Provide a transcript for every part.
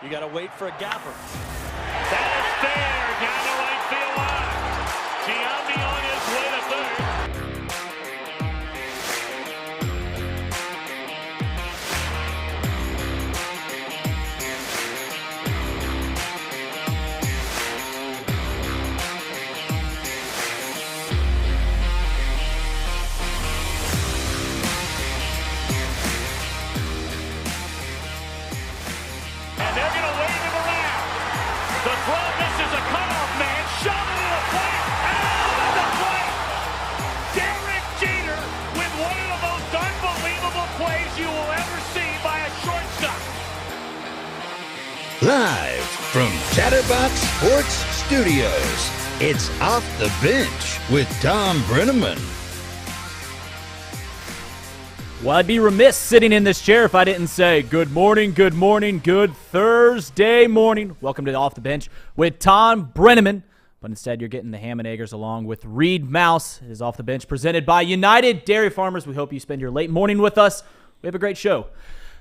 You got to wait for a gapper. That is fair down the right field line. Giambi on his way to third. And they're going to wave him around. The throw misses a cutoff man. Shot into the plate. Out of the plate. Derek Jeter with one of the most unbelievable plays you will ever see by a shortstop. Live from Chatterbox Sports Studios, it's Off the Bench with Thom Brennaman. Well, I'd be remiss sitting in this chair if I didn't say good morning, good Thursday morning. Welcome to Off the Bench with Thom Brennaman. But instead, you're getting the ham and eggers along with Reed Mouse. It is Off the Bench presented by United Dairy Farmers. We hope you spend your late morning with us. We have a great show.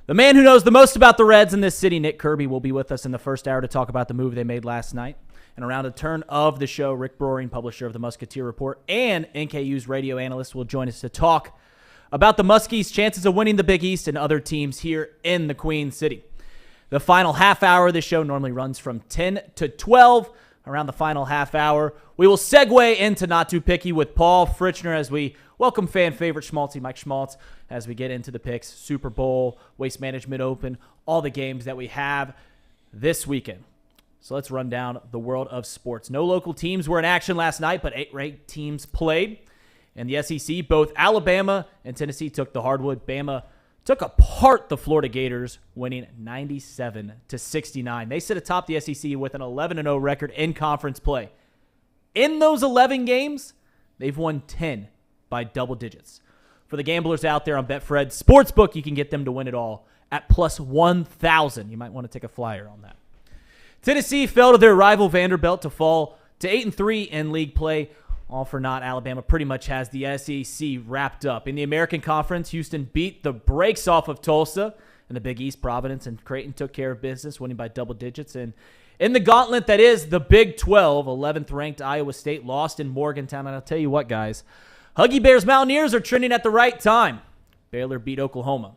The man who knows the most about the Reds in this city, Nick Kirby, will be with us in the first hour to talk about the move they made last night. And around the turn of the show, Rick Broering, publisher of the Musketeer Report, and NKU's radio analyst will join us to talk about the Muskies' chances of winning the Big East and other teams here in the Queen City. The final half hour of the show normally runs from 10 to 12. Around the final half hour, we will segue into Not Too Picky with Paul Fritchner as we welcome fan favorite Schmaltzy Mike Schmaltz as we get into the picks, Super Bowl, Waste Management Open, all the games that we have this weekend. So let's run down the world of sports. No local teams were in action last night, but 8 ranked teams played. In the SEC, both Alabama and Tennessee took the hardwood. Bama took apart the Florida Gators, winning 97-69. They sit atop the SEC with an 11-0 record in conference play. In those 11 games, they've won 10 by double digits. For the gamblers out there on Betfred Sportsbook, you can get them to win it all at plus 1,000. You might want to take a flyer on that. Tennessee fell to their rival Vanderbilt to fall to 8-3 in league play. All for naught, Alabama pretty much has the SEC wrapped up. In the American Conference, Houston beat the brakes off of Tulsa. In the Big East, Providence and Creighton took care of business, winning by double digits. And in the gauntlet that is the Big 12, 11th-ranked Iowa State lost in Morgantown. And I'll tell you what, guys, Huggy Bears Mountaineers are trending at the right time. Baylor beat Oklahoma.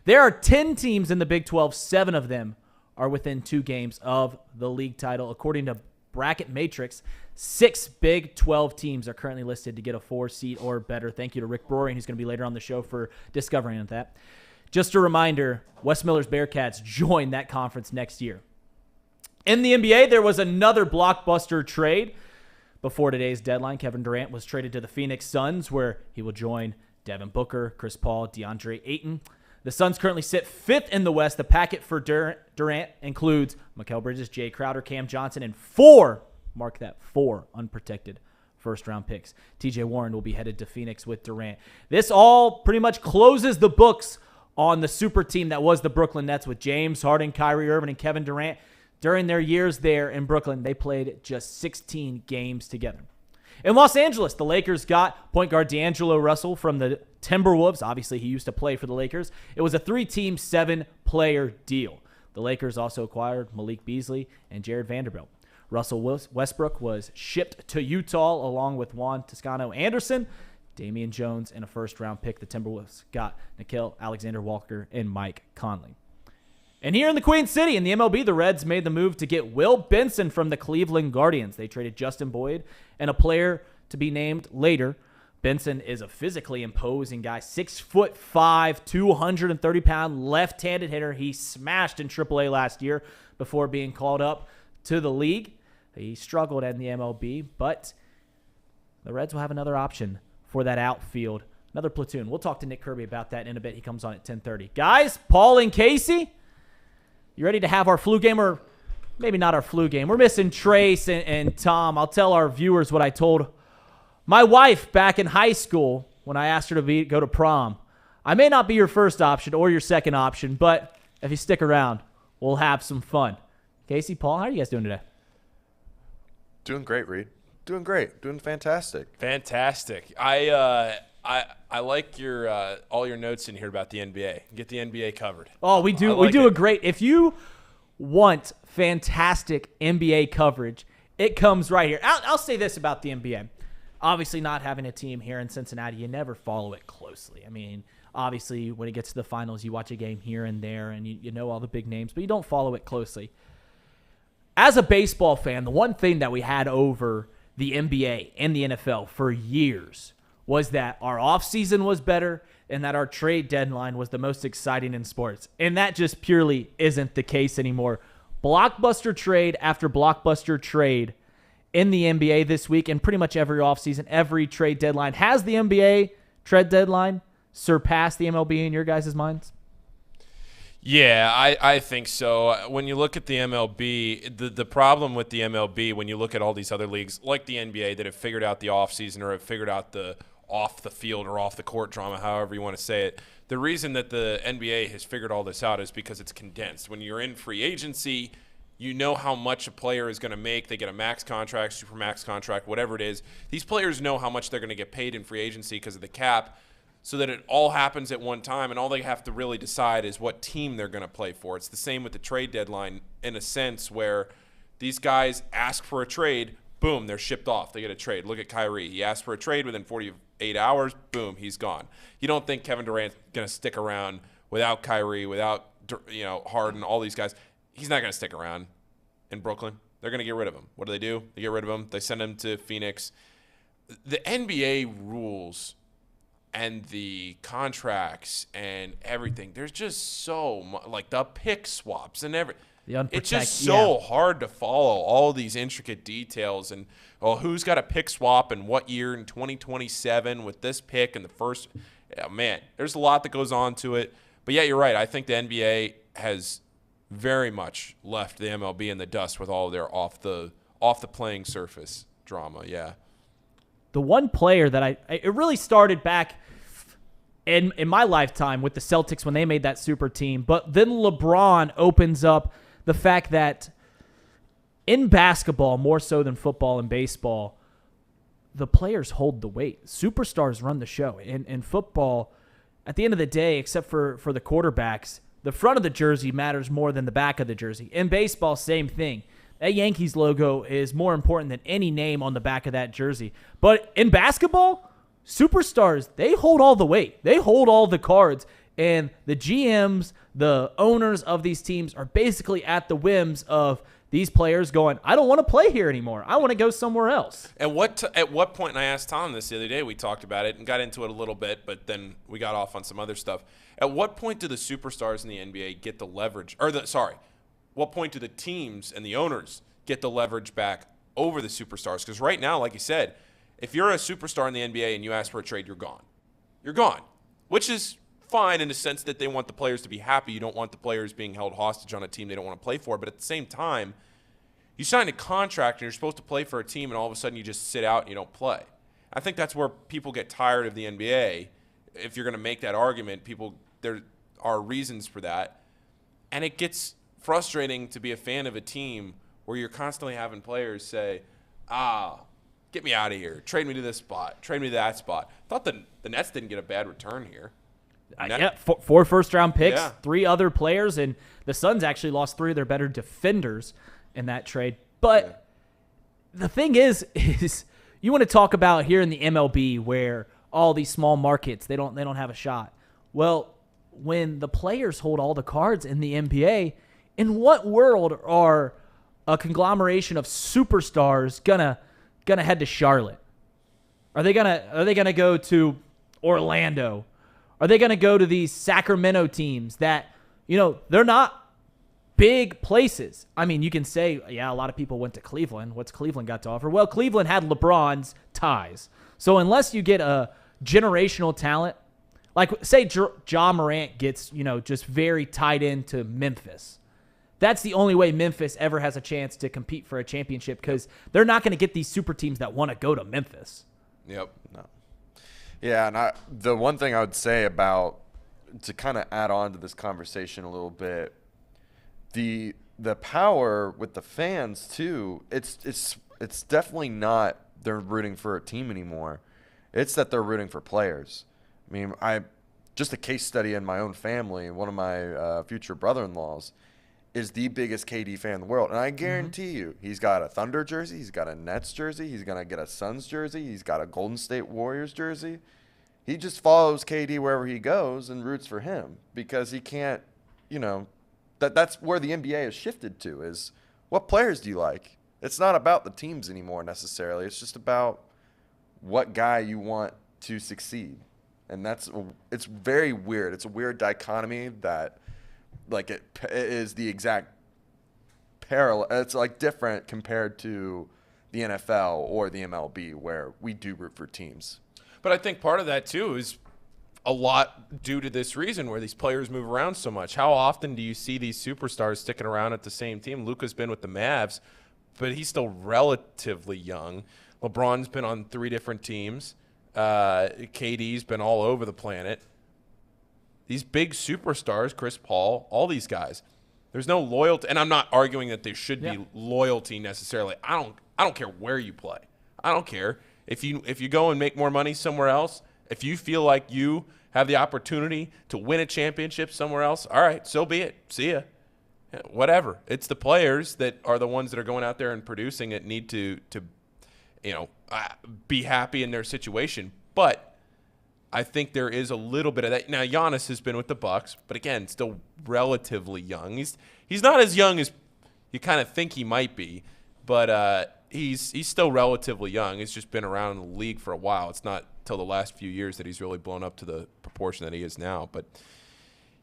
There are 10 teams in the Big 12. 7 of them are within 2 games of the league title. According to Bracket Matrix, 6 Big 12 teams are currently listed to get a 4 seed or better. Thank you to Rick Broering, who's going to be later on the show, for discovering that. Just a reminder, Wes Miller's Bearcats join that conference next year. In the NBA, there was another blockbuster trade. Before today's deadline, Kevin Durant was traded to the Phoenix Suns, where he will join Devin Booker, Chris Paul, DeAndre Ayton. The Suns currently sit 5th in the West. The packet for Durant includes Mikal Bridges, Jay Crowder, Cam Johnson, and 4 unprotected first-round picks. TJ Warren will be headed to Phoenix with Durant. This all pretty much closes the books on the super team that was the Brooklyn Nets with James Harden, Kyrie Irving, and Kevin Durant. During their years there in Brooklyn, they played just 16 games together. In Los Angeles, the Lakers got point guard D'Angelo Russell from the Timberwolves. Obviously, he used to play for the Lakers. It was a 3-team, 7-player deal. The Lakers also acquired Malik Beasley and Jared Vanderbilt. Russell Westbrook was shipped to Utah along with Juan Toscano Anderson, Damian Jones, and a first-round pick. The Timberwolves got Nickeil Alexander-Walker and Mike Conley. And here in the Queen City, in the MLB, the Reds made the move to get Will Benson from the Cleveland Guardians. They traded Justin Boyd and a player to be named later. Benson is a physically imposing guy, 6'5", 230-pound left-handed hitter. He smashed in AAA last year before being called up to the league. He struggled in the MLB, but the Reds will have another option for that outfield, another platoon. We'll talk to Nick Kirby about that in a bit. He comes on at 10:30. Guys, Paul and Casey, you ready to have our flu game, or maybe not our flu game? We're missing Trace and Tom. I'll tell our viewers what I told my wife back in high school when I asked her to go to prom. I may not be your first option or your second option, but if you stick around, we'll have some fun. Casey, Paul, how are you guys doing today? Doing great, Reed. Doing great. Doing fantastic. Fantastic. I like your all your notes in here about the NBA. Get the NBA covered. Oh, we do. We do a great. If you want fantastic NBA coverage, it comes right here. I'll say this about the NBA. Obviously, not having a team here in Cincinnati, you never follow it closely. I mean, obviously, when it gets to the finals, you watch a game here and there, and you know all the big names, but you don't follow it closely. As a baseball fan, the one thing that we had over the NBA and the NFL for years was that our offseason was better and that our trade deadline was the most exciting in sports. And that just purely isn't the case anymore. Blockbuster trade after blockbuster trade in the NBA this week, and pretty much every offseason, every trade deadline. Has the NBA trade deadline surpassed the MLB in your guys' minds? Yeah, I think so. When you look at the MLB, the problem with the MLB, when you look at all these other leagues like the NBA that have figured out the offseason or have figured out the off the field or off the court drama, however you want to say it, the reason that the NBA has figured all this out is because it's condensed. When you're in free agency, you know how much a player is going to make. They get a max contract, super max contract, whatever it is. These players know how much they're going to get paid in free agency because of the cap, so that it all happens at one time, and all they have to really decide is what team they're going to play for. It's the same with the trade deadline in a sense where these guys ask for a trade, boom, they're shipped off. They get a trade. Look at Kyrie. He asked for a trade within 48 hours, boom, he's gone. You don't think Kevin Durant's going to stick around without Kyrie, without Harden, all these guys. He's not going to stick around in Brooklyn. They're going to get rid of him. What do? They get rid of him. They send him to Phoenix. The NBA rules and the contracts and everything, there's just so much, like the pick swaps and everything. It's just so hard to follow all these intricate details and, who's got a pick swap and what year in 2027 with this pick and the first. Yeah, man, there's a lot that goes on to it. But yeah, you're right. I think the NBA has very much left the MLB in the dust with all of their off the playing surface drama. Yeah. The one player that it really started back in my lifetime with the Celtics when they made that super team. But then LeBron opens up the fact that in basketball, more so than football and baseball, the players hold the weight. Superstars run the show. In football, at the end of the day, except for the quarterbacks, the front of the jersey matters more than the back of the jersey. In baseball, same thing. That Yankees logo is more important than any name on the back of that jersey. But in basketball, superstars, they hold all the weight. They hold all the cards. And the GMs, the owners of these teams are basically at the whims of these players going, I don't want to play here anymore. I want to go somewhere else. At what point, and I asked Thom this the other day, we talked about it and got into it a little bit, but then we got off on some other stuff. At what point do the superstars in the NBA get the leverage, what point do the teams and the owners get the leverage back over the superstars? Because right now, like you said, if you're a superstar in the NBA and you ask for a trade, you're gone. You're gone, which is fine in the sense that they want the players to be happy. You don't want the players being held hostage on a team they don't want to play for. But at the same time, you sign a contract and you're supposed to play for a team, and all of a sudden you just sit out and you don't play. I think that's where people get tired of the NBA. If you're going to make that argument, there are reasons for that. And it gets frustrating to be a fan of a team where you're constantly having players say, get me out of here. Trade me to this spot. Trade me to that spot. I thought the Nets didn't get a bad return here. Four first-round picks, Yeah. 3 other players, and the Suns actually lost 3 of their better defenders in that trade. But the thing is you want to talk about here in the MLB where all these small markets, they don't have a shot. Well, when the players hold all the cards in the NBA, in what world are a conglomeration of superstars gonna head to Charlotte? Are they gonna go to Orlando? Are they gonna go to these Sacramento teams that, they're not big places? I mean, you can say, yeah, a lot of people went to Cleveland. What's Cleveland got to offer? Well, Cleveland had LeBron's ties. So unless you get a generational talent, like say Ja Morant gets, just very tied into Memphis. That's the only way Memphis ever has a chance to compete for a championship, because they're not going to get these super teams that want to go to Memphis. Yep. No. Yeah, and the one thing I would say about, to kind of add on to this conversation a little bit, the power with the fans too. It's definitely not they're rooting for a team anymore. It's that they're rooting for players. I mean, just a case study in my own family. One of my future brother-in-laws, is the biggest KD fan in the world. And I guarantee you, he's got a Thunder jersey, he's got a Nets jersey, he's going to get a Suns jersey, he's got a Golden State Warriors jersey. He just follows KD wherever he goes and roots for him because he can't, that's where the NBA has shifted to is what players do you like? It's not about the teams anymore necessarily. It's just about what guy you want to succeed. And it's very weird. It's a weird dichotomy that like it is the exact parallel. It's like different compared to the NFL or the MLB where we do root for teams. But I think part of that, too, is a lot due to this reason where these players move around so much. How often do you see these superstars sticking around at the same team? Luka's been with the Mavs, but he's still relatively young. LeBron's been on 3 different teams. KD's been all over the planet. These big superstars, Chris Paul, all these guys, there's no loyalty. And I'm not arguing that there should be loyalty necessarily. I don't care where you play. I don't care. If you go and make more money somewhere else, if you feel like you have the opportunity to win a championship somewhere else, all right, so be it. See ya. Whatever. It's the players that are the ones that are going out there and producing it need to be happy in their situation. But I think there is a little bit of that. Now, Giannis has been with the Bucks, but again, still relatively young. He's not as young as you kind of think he might be, but he's still relatively young. He's just been around in the league for a while. It's not till the last few years that he's really blown up to the proportion that he is now. But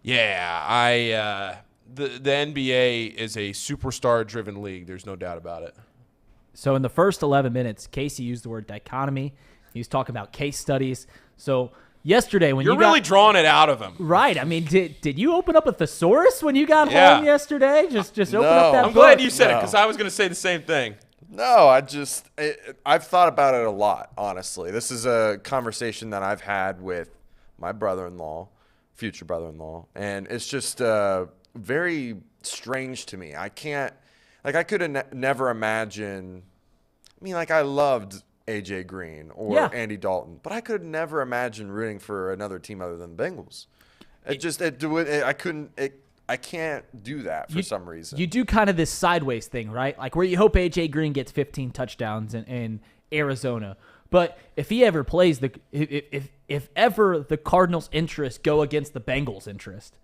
yeah, the NBA is a superstar-driven league. There's no doubt about it. So in the first 11 minutes, Casey used the word dichotomy. He was talking about case studies. So yesterday when you're really drawing it out of him, right? I mean, did you open up a thesaurus when you got home yesterday? Just open up that. I'm glad you said it because I was going to say the same thing. No, I've thought about it a lot, honestly. This is a conversation that I've had with my brother-in-law, future brother-in-law, and it's just very strange to me. I could have never imagine. I mean, I loved AJ Green or Andy Dalton, but I could never imagine rooting for another team other than the Bengals. I can't do that for some reason. You do kind of this sideways thing, right? Like where you hope AJ Green gets 15 touchdowns in Arizona. But if he ever plays if ever the Cardinals' interests go against the Bengals' interest,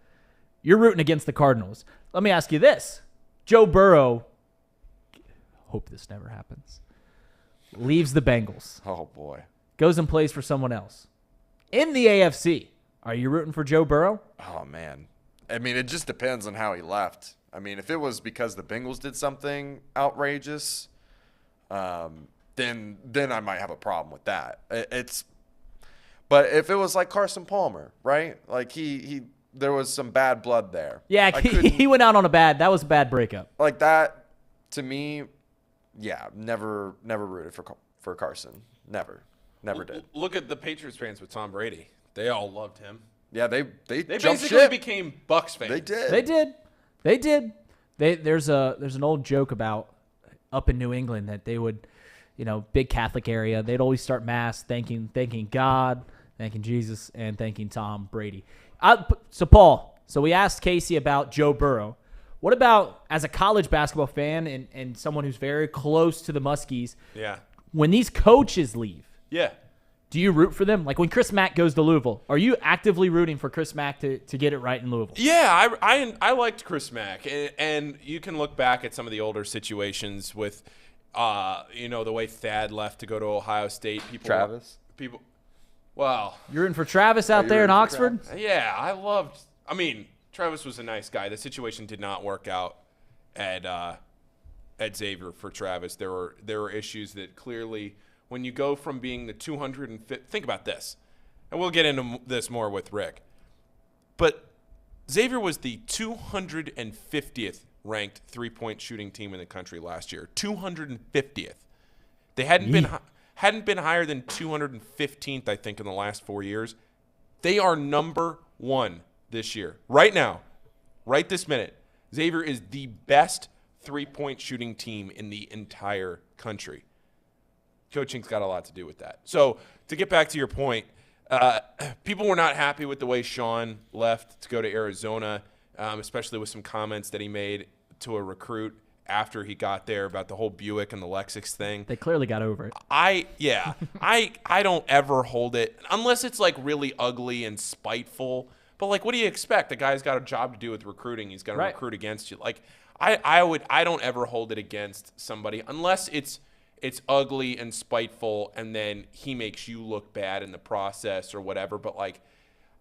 you're rooting against the Cardinals. Let me ask you this. Joe Burrow, hope this never happens, leaves the Bengals. Oh, boy. Goes and plays for someone else. In the AFC, are you rooting for Joe Burrow? Oh, man. I mean, it just depends on how he left. I mean, if it was because the Bengals did something outrageous, then I might have a problem with that. But if it was like Carson Palmer, right? Like there was some bad blood there. Yeah, he went out on that was a bad breakup. Like that, to me, yeah, never rooted for Carson. Never did. Look at the Patriots fans with Tom Brady. They all loved him. Yeah, they basically ship. became Bucs fans. They did. There's an old joke about up in New England that they would, big Catholic area, they'd always start mass thanking God, thanking Jesus, and thanking Tom Brady. So Paul, we asked Casey about Joe Burrow. What about as a college basketball fan and someone who's very close to the Muskies? Yeah. When these coaches leave, yeah, do you root for them? Like when Chris Mack goes to Louisville, are you actively rooting for Chris Mack to get it right in Louisville? Yeah, I liked Chris Mack, and you can look back at some of the older situations with, the way Thad left to go to Ohio State. Well, you're rooting for Travis out there in Oxford? Yeah, Travis was a nice guy. The situation did not work out at Xavier for Travis. There were issues that clearly, when you go from being the 250, think about this, and we'll get into this more with Rick, but Xavier was the 250th ranked three-point shooting team in the country last year. 250th. They hadn't been higher than 215th, I think, in the last 4 years. They are number 1 this year. Right now, right this minute, Xavier is the best three-point shooting team in the entire country. Coaching's got a lot to do with that. So to get back to your point, people were not happy with the way Sean left to go to Arizona. especially with some comments that he made to a recruit after he got there about the whole Buick and the Lexus thing. They clearly got over it. I don't ever hold it unless it's like really ugly and spiteful. But like, what do you expect? The guy's got a job to do with recruiting. He's going to recruit against you. Like, I don't ever hold it against somebody unless it's ugly and spiteful, and then he makes you look bad in the process or whatever. But like,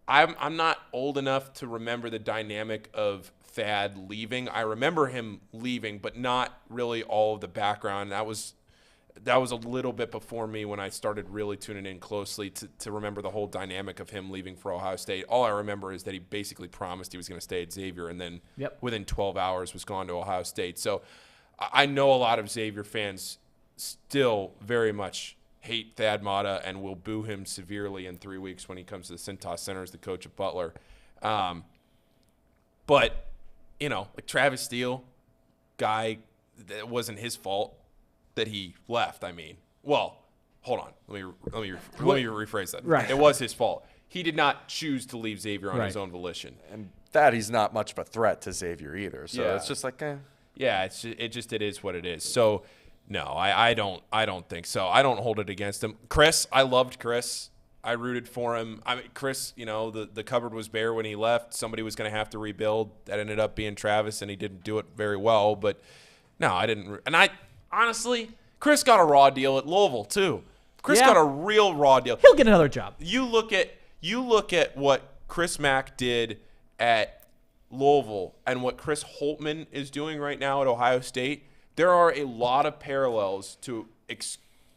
I'm not old enough to remember the dynamic of Thad leaving. I remember him leaving, but not really all of the background. That was a little bit before me when I started really tuning in closely to remember the whole dynamic of him leaving for Ohio State. All I remember is that he basically promised he was going to stay at Xavier, and then within 12 hours was gone to Ohio State. So I know a lot of Xavier fans still very much hate Thad Matta and will boo him severely in 3 weeks when he comes to the Cintas Center as the coach of Butler. But, you know, like Travis Steele, guy, that wasn't his fault that he left. I mean, well, hold on. Let me rephrase that. Right. It was his fault. He did not choose to leave Xavier on his own volition. And that he's not much of a threat to Xavier either. So it's just like, Yeah, it is what it is. So no, I don't think so. I don't hold it against him. Chris, I loved Chris. I rooted for him. I mean, Chris, you know, the cupboard was bare when he left. Somebody was going to have to rebuild. That ended up being Travis, and he didn't do it very well. But no, I didn't. And honestly, Chris got a raw deal at Louisville too. Chris got a real raw deal. He'll get another job. You look at what Chris Mack did at Louisville and what Chris Holtmann is doing right now at Ohio State. There are a lot of parallels to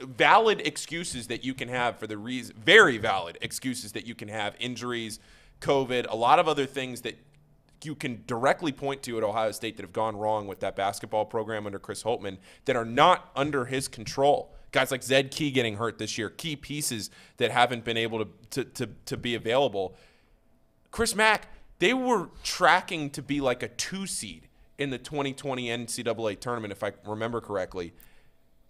valid excuses that you can have for the reason, very valid excuses that you can have, injuries, COVID, a lot of other things that you can directly point to at Ohio State that have gone wrong with that basketball program under Chris Holtmann that are not under his control. Guys like Zed Key getting hurt this year, key pieces that haven't been able to be available. Chris Mack, they were tracking to be like a 2 seed in the 2020 NCAA tournament, if I remember correctly.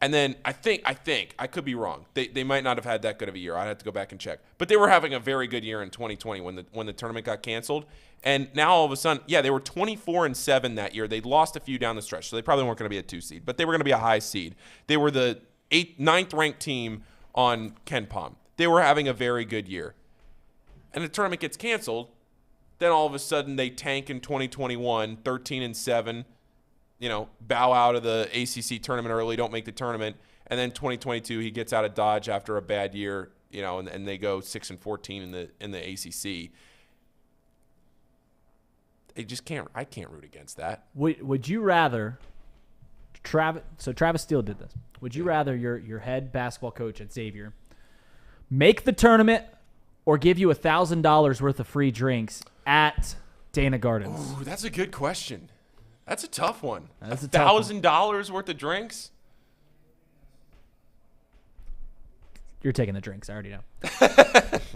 And then I think I could be wrong. They might not have had that good of a year. I'd have to go back and check. But they were having a very good year in 2020 when the tournament got canceled. And now all of a sudden, they were 24-7 that year. They'd lost a few down the stretch, so they probably weren't going to be a 2 seed, but they were going to be a high seed. They were the 9th ranked team on Ken Pom. They were having a very good year. And the tournament gets canceled. Then all of a sudden they tank in 2021, 13-7. You know, bow out of the ACC tournament early, don't make the tournament, and then 2022 he gets out of Dodge after a bad year, you know, and they go 6-14 in the ACC. They just can't. I can't root against that. Would you rather Travis Steele did this? Would you rather your head basketball coach at Xavier make the tournament or give you $1,000 worth of free drinks at Dana Gardens? Ooh, that's a good question. That's a tough one. That's $1,000 worth of drinks? You're taking the drinks. I already know.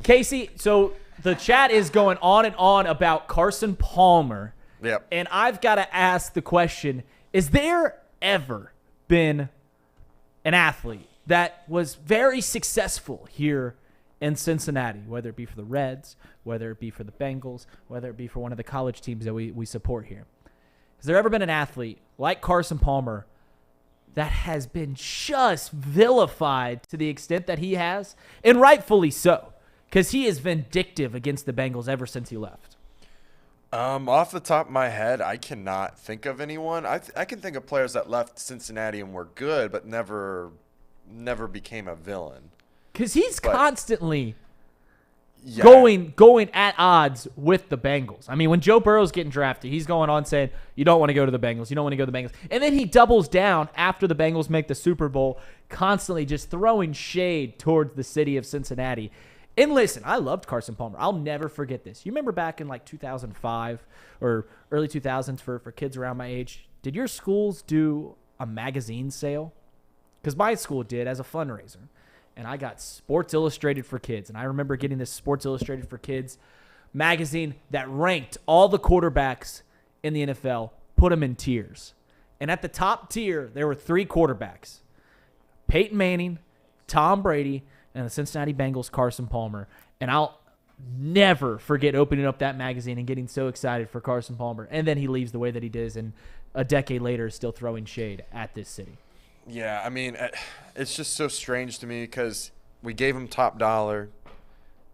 Casey, so the chat is going on and on about Carson Palmer. Yep. And I've got to ask the question, is there ever been an athlete that was very successful here in Cincinnati, whether it be for the Reds, whether it be for the Bengals, whether it be for one of the college teams that we support here? Has there ever been an athlete like Carson Palmer that has been just vilified to the extent that he has? And rightfully so, because he is vindictive against the Bengals ever since he left. Off the top of my head, I cannot think of anyone. I can think of players that left Cincinnati and were good, but never became a villain. Because he's constantly going at odds with the Bengals. I mean, when Joe Burrow's getting drafted, he's going on saying, you don't want to go to the Bengals. You don't want to go to the Bengals. And then he doubles down after the Bengals make the Super Bowl, constantly just throwing shade towards the city of Cincinnati. And listen, I loved Carson Palmer. I'll never forget this. You remember back in like 2005 or early 2000s for kids around my age, did your schools do a magazine sale? Because my school did as a fundraiser. And I got Sports Illustrated for Kids. And I remember getting this Sports Illustrated for Kids magazine that ranked all the quarterbacks in the NFL, put them in tiers. And at the top tier, there were 3 quarterbacks: Peyton Manning, Tom Brady, and the Cincinnati Bengals' Carson Palmer. And never forget opening up that magazine and getting so excited for Carson Palmer. And then he leaves the way that he does, and a decade later is still throwing shade at this city. Yeah, I mean, it's just so strange to me because we gave him top dollar.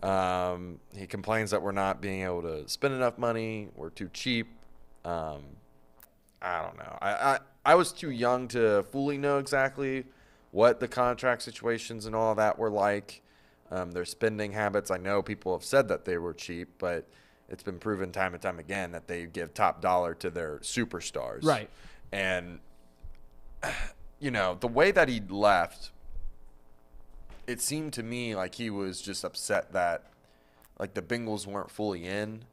He complains that we're not being able to spend enough money. We're too cheap. I don't know. I was too young to fully know exactly what the contract situations and all that were like. Their spending habits. I know people have said that they were cheap, but it's been proven time and time again that they give top dollar to their superstars. Right. And, you know, the way that he left, it seemed to me like he was just upset that, like, the Bengals weren't fully in.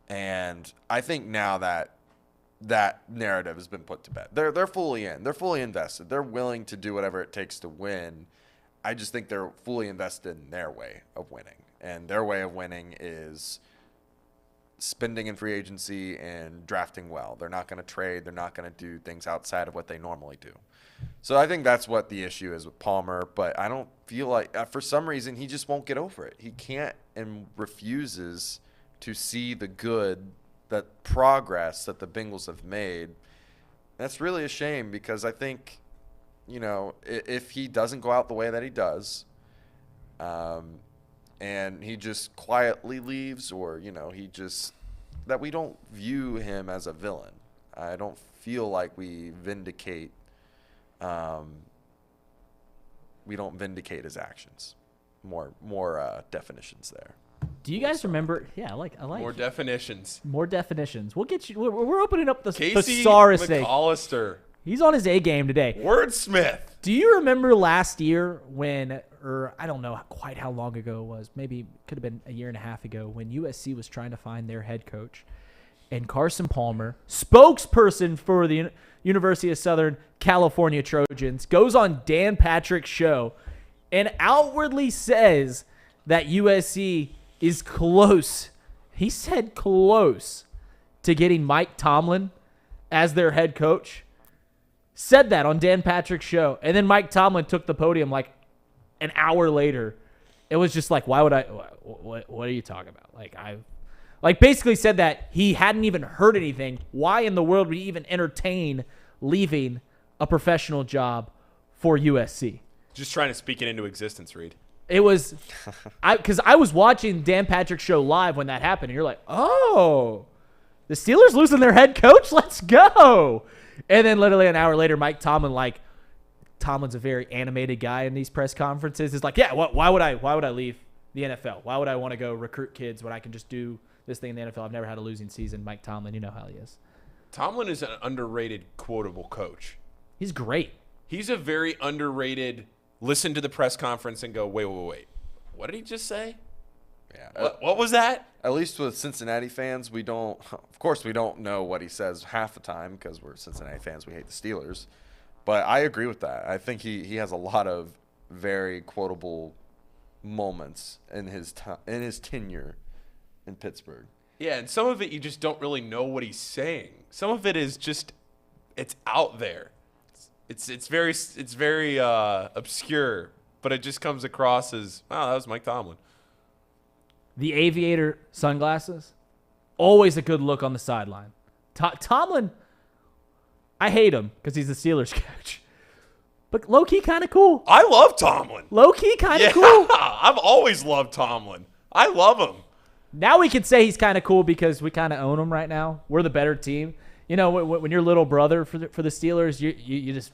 And I think now that narrative has been put to bed. They're fully in. They're fully invested. They're willing to do whatever it takes to win. I just think they're fully invested in their way of winning. And their way of winning is spending in free agency and drafting well. They're not going to trade. They're not going to do things outside of what they normally do. So I think that's what the issue is with Palmer. But I don't feel like, for some reason, he just won't get over it. He can't and refuses to see the good, that progress that the Bengals have made. That's really a shame because I think, you know, if he doesn't go out the way that he does, and he just quietly leaves, or, you know, that we don't view him as a villain. I don't feel like we don't vindicate his actions. More definitions there. Do you guys remember? Yeah, I like More definitions. More definitions. We'll get you. We're opening up the Casey thesaurus thing. McAllister. He's on his A game today. Wordsmith. Do you remember last year when, or I don't know quite how long ago it was, maybe could have been a year and a half ago, when USC was trying to find their head coach, and Carson Palmer, spokesperson for the University of Southern California Trojans, goes on Dan Patrick's show and outwardly says that USC is close. He said close to getting Mike Tomlin as their head coach. Said that on Dan Patrick's show. And then Mike Tomlin took the podium like an hour later. It was just like, why would I? What are you talking about? Like basically said that he hadn't even heard anything. Why in the world would he even entertain leaving a professional job for USC? Just trying to speak it into existence, Reed. It was, because I was watching Dan Patrick's show live when that happened, and you're like, oh, the Steelers losing their head coach? Let's go. And then literally an hour later, Mike Tomlin, Tomlin's a very animated guy in these press conferences, is like, yeah, why would I leave the NFL? Why would I want to go recruit kids when I can just do this thing in the NFL? I've never had a losing season. Mike Tomlin, you know how he is. Tomlin is an underrated, quotable coach. He's great. He's a very underrated, listen to the press conference and go, wait. What did he just say? Yeah. What was that? At least with Cincinnati fans, we don't know what he says half the time because we're Cincinnati fans. We hate the Steelers. But I agree with that. I think he has a lot of very quotable moments in his tenure in Pittsburgh. Yeah, and some of it you just don't really know what he's saying. Some of it is just, it's out there. It's very obscure, but it just comes across as, wow, that was Mike Tomlin. The aviator sunglasses, always a good look on the sideline. Tomlin, I hate him because he's the Steelers coach, but low-key kind of cool. I love Tomlin. Low-key kind of Yeah, cool. I've always loved Tomlin. I love him. Now we can say he's kind of cool because we kind of own him right now. We're the better team. You know, when your little brother for the Steelers, you just,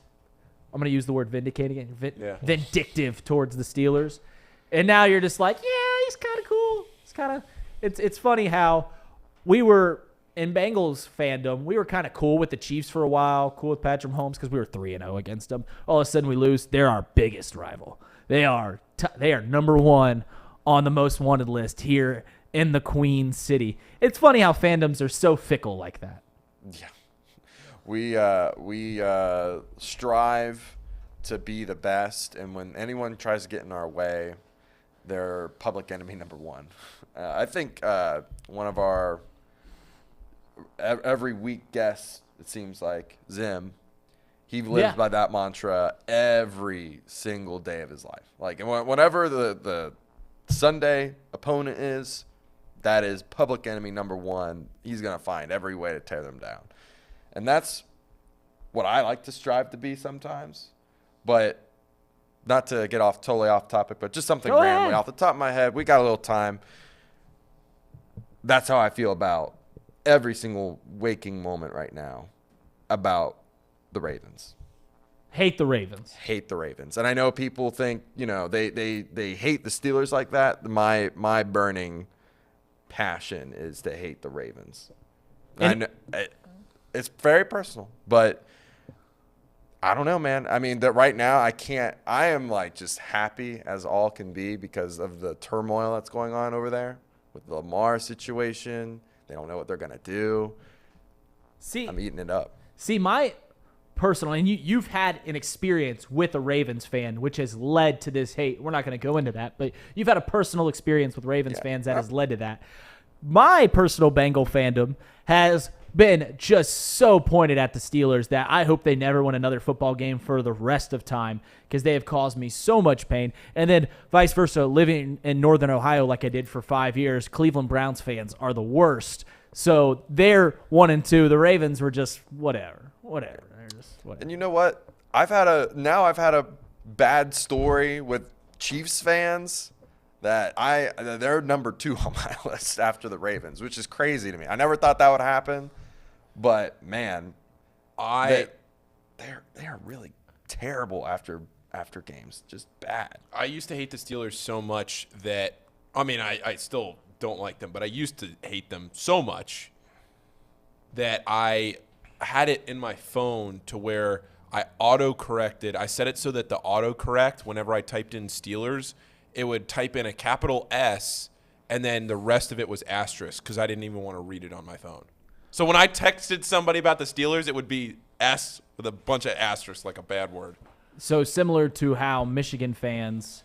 I'm going to use the word vindicate again, vindictive towards the Steelers. And now you're just like, yeah, he's kind of cool. It's funny how we were in Bengals fandom. We were kind of cool with the Chiefs for a while, cool with Patrick Mahomes because we were 3-0 against them. All of a sudden we lose. They're our biggest rival. They are number one on the most wanted list here in the Queen City. It's funny how fandoms are so fickle like that. Yeah. We strive to be the best, and when anyone tries to get in our way, they're public enemy number one. I think one of our every week guests, it seems like, Zim, he lives by that mantra every single day of his life. Like, whenever the Sunday opponent is, that is public enemy number one. He's going to find every way to tear them down. And that's what I like to strive to be sometimes. But not to get totally off topic, but just something rambling off the top of my head. We got a little time. That's how I feel about every single waking moment right now about the Ravens. Hate the Ravens. Hate the Ravens. And I know people think, they hate the Steelers like that. My burning passion is to hate the Ravens. I know, it's very personal, but I don't know, man. I mean, that right now I am like just happy as all can be because of the turmoil that's going on over there with the Lamar situation. They don't know what they're going to do. I'm eating it up. See, my personal, and you've had an experience with a Ravens fan, which has led to this hate. We're not going to go into that, but you've had a personal experience with Ravens fans that has led to that. My personal Bengal fandom has been just so pointed at the Steelers that I hope they never win another football game for the rest of time because they have caused me so much pain. And then vice versa, living in Northern Ohio like I did for 5 years, Cleveland Browns fans are the worst. So they're 1 and 2. The Ravens were just whatever. They're just whatever. And you know what? I've had a bad story with Chiefs fans that they're number 2 on my list after the Ravens, which is crazy to me. I never thought that would happen, but man, they are really terrible after games, just bad. I used to hate the Steelers so much that I still don't like them, but I used to hate them so much that I had it in my phone to where I auto-corrected. I set it so that the autocorrect, whenever I typed in Steelers, it would type in a capital S, and then the rest of it was asterisk because I didn't even want to read it on my phone. So when I texted somebody about the Steelers, it would be S with a bunch of asterisks, like a bad word. So similar to how Michigan fans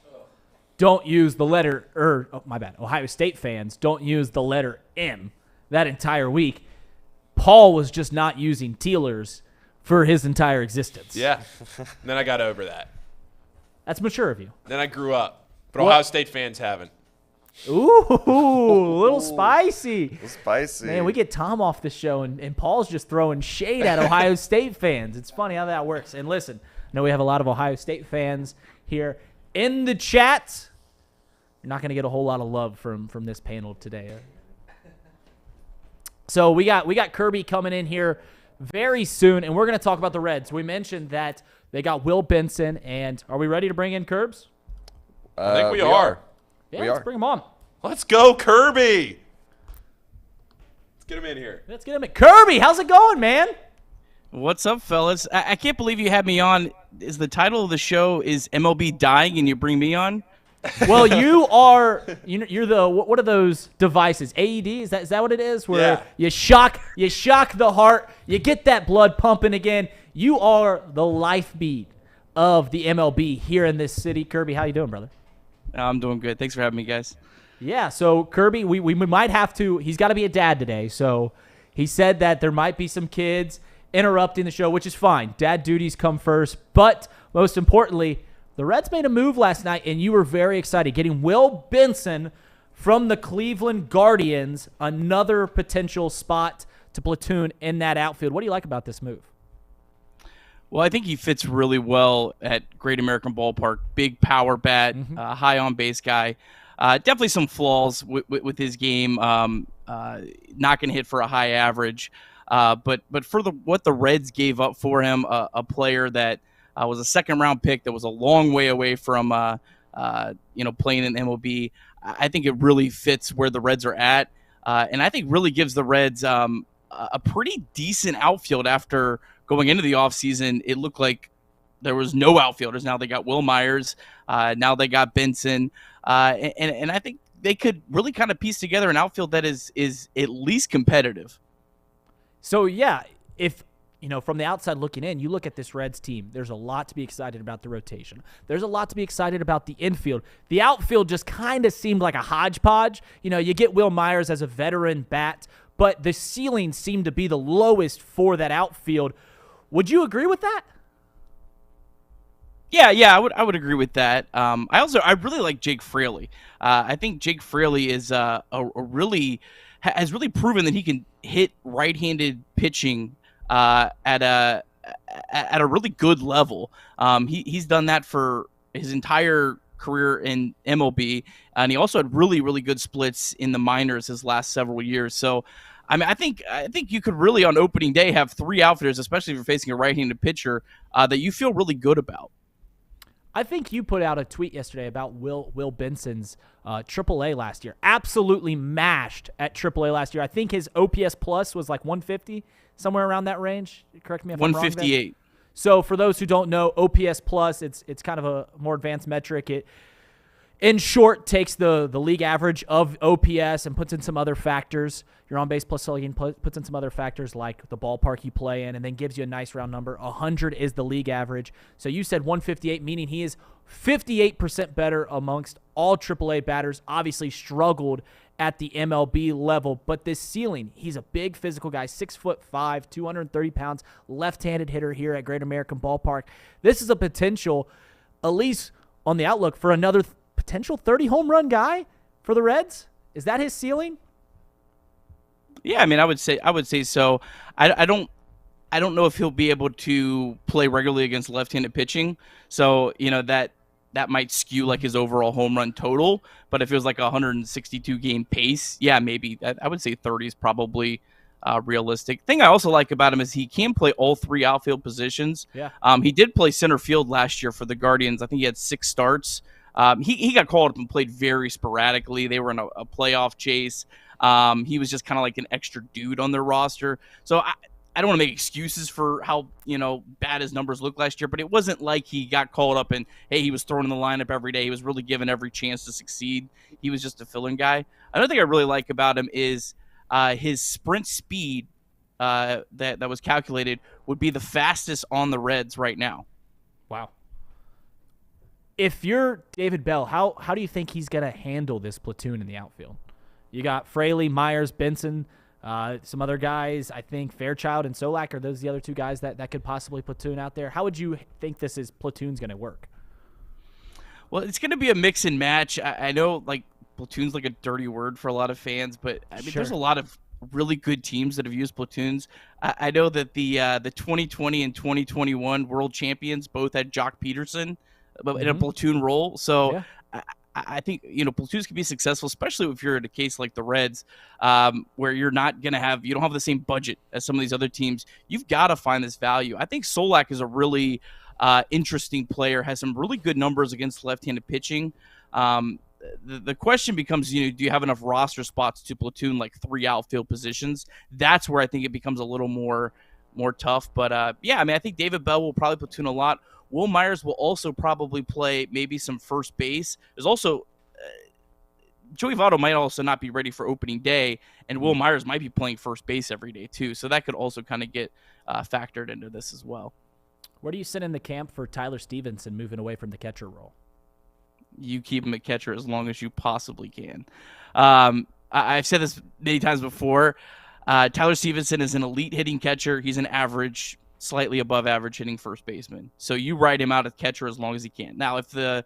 don't use the letter, Ohio State fans don't use the letter M that entire week. Paul was just not using Tealers for his entire existence. Yeah. And then I got over that. That's mature of you. Then I grew up. But Ohio State fans haven't. Ooh, a little spicy. A little spicy. Man, we get Thom off the show, and Paul's just throwing shade at Ohio State fans. It's funny how that works. And listen, I know we have a lot of Ohio State fans here in the chat. You're not going to get a whole lot of love from this panel today. So we got Kirby coming in here very soon, and we're going to talk about the Reds. We mentioned that they got Will Benson, and are we ready to bring in Curbs? I think we are. Yeah, let's bring him on. Let's go, Kirby. Let's get him in here. Let's get him in. Kirby, how's it going, man? What's up, fellas? I can't believe you had me on. Is the title of the show is MLB dying and you bring me on? Well, you're the what are those devices? AED? Is that what it is? Where you shock the heart, you get that blood pumping again. You are the life beat of the MLB here in this city. Kirby, how you doing, brother? I'm doing good. Thanks for having me, guys. Yeah, so Kirby, we might have to. He's got to be a dad today, so he said that there might be some kids interrupting the show, which is fine. Dad duties come first, but most importantly, the Reds made a move last night, and you were very excited, getting Will Benson from the Cleveland Guardians, another potential spot to platoon in that outfield. What do you like about this move? Well, I think he fits really well at Great American Ballpark. Big power bat, high on base guy. Definitely some flaws with his game. Not going to hit for a high average. But for what the Reds gave up for him, a player that was a second-round pick that was a long way away from playing in MLB, I think it really fits where the Reds are at. And I think really gives the Reds a pretty decent outfield after – going into the offseason, it looked like there was no outfielders. Now they got Will Myers. Now they got Benson. And I think they could really kind of piece together an outfield that is at least competitive. So, yeah, if, from the outside looking in, you look at this Reds team, there's a lot to be excited about the rotation. There's a lot to be excited about the infield. The outfield just kind of seemed like a hodgepodge. You get Will Myers as a veteran bat, but the ceiling seemed to be the lowest for that outfield. Would you agree with that? Yeah, I would agree with that. I really like Jake Fraley. I think Jake Fraley is has really proven that he can hit right-handed pitching at a really good level. He's done that for his entire career in MLB, and he also had really good splits in the minors his last several years. So, I mean, I think you could really on opening day have 3 outfielders, especially if you're facing a right-handed pitcher, that you feel really good about. I think you put out a tweet yesterday about Will Benson's AAA last year. Absolutely mashed at AAA last year. I think his OPS plus was like 150, somewhere around that range. Correct me if I'm wrong. 158. So for those who don't know, OPS plus, it's kind of a more advanced metric. It, in short, takes the league average of OPS and puts in some other factors. Your on-base plus slugging puts in some other factors like the ballpark you play in, and then gives you a nice round number. 100 is the league average. So you said 158, meaning he is 58% better amongst all AAA batters. Obviously struggled at the MLB level, but this ceiling, he's a big physical guy, 6'5", 230 pounds, left-handed hitter here at Great American Ballpark. This is a potential, at least on the outlook, for another potential 30 home run guy for the Reds. Is that his ceiling? Yeah, I mean, I would say so. I don't know if he'll be able to play regularly against left-handed pitching. So, that might skew like his overall home run total. But if it was like a 162 game pace, yeah, maybe I would say 30 is probably realistic. Thing I also like about him is he can play all 3 outfield positions. Yeah. He did play center field last year for the Guardians. I think he had 6 starts. He got called up and played very sporadically. They were in a playoff chase. He was just kind of like an extra dude on their roster. So I don't want to make excuses for how, bad his numbers looked last year, but it wasn't like he got called up and, hey, he was thrown in the lineup every day. He was really given every chance to succeed. He was just a fill-in guy. Another thing I really like about him is his sprint speed that was calculated would be the fastest on the Reds right now. Wow. If you're David Bell, how do you think he's going to handle this platoon in the outfield? You got Fraley, Myers, Benson, some other guys. I think Fairchild and Solak are those the other 2 guys that could possibly platoon out there. How would you think platoon's going to work? Well, it's going to be a mix and match. I know like platoon's like a dirty word for a lot of fans, but I mean, Sure. There's a lot of really good teams that have used platoons. I know that the 2020 and 2021 world champions both had Jock Peterson in a platoon role. So Yeah. I think, platoons can be successful, especially if you're in a case like the Reds, where you don't have the same budget as some of these other teams. You've got to find this value. I think Solak is a really interesting player, has some really good numbers against left-handed pitching. The question becomes, do you have enough roster spots to platoon like 3 outfield positions? That's where I think it becomes a little more tough. But yeah, I mean, I think David Bell will probably platoon a lot. Will Myers will also probably play maybe some first base. There's also Joey Votto might also not be ready for opening day, and Will Myers might be playing first base every day too. So that could also kind of get factored into this as well. Where do you sit in the camp for Tyler Stevenson moving away from the catcher role? You keep him a catcher as long as you possibly can. I've said this many times before. Tyler Stevenson is an elite hitting catcher. He's an average, slightly above average hitting first baseman. So you ride him out as catcher as long as he can. Now, if the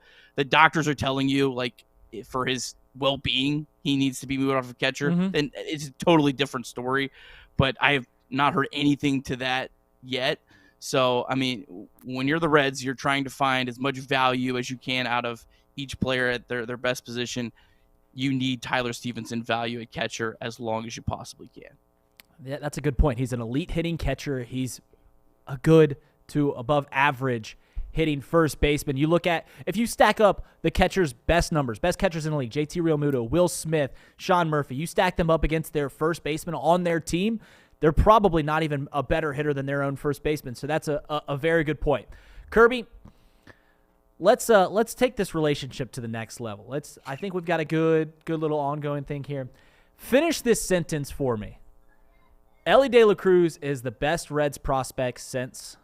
doctors are telling you, like, for his well-being, he needs to be moved off of catcher, then it's a totally different story. But I have not heard anything to that yet. So, I mean, when you're the Reds, you're trying to find as much value as you can out of each player at their best position. You need Tyler Stevenson value at catcher as long as you possibly can. Yeah, that's a good point. He's an elite hitting catcher. He's a good to above average hitting first baseman. You look at, if you stack up the catcher's best numbers, best catchers in the league, JT Realmuto, Will Smith, Sean Murphy, you stack them up against their first baseman on their team, they're probably not even a better hitter than their own first baseman. So that's a very good point. Kirby, let's take this relationship to the next level. I think we've got a good little ongoing thing here. Finish this sentence for me. Elly De La Cruz is the best Reds prospect since.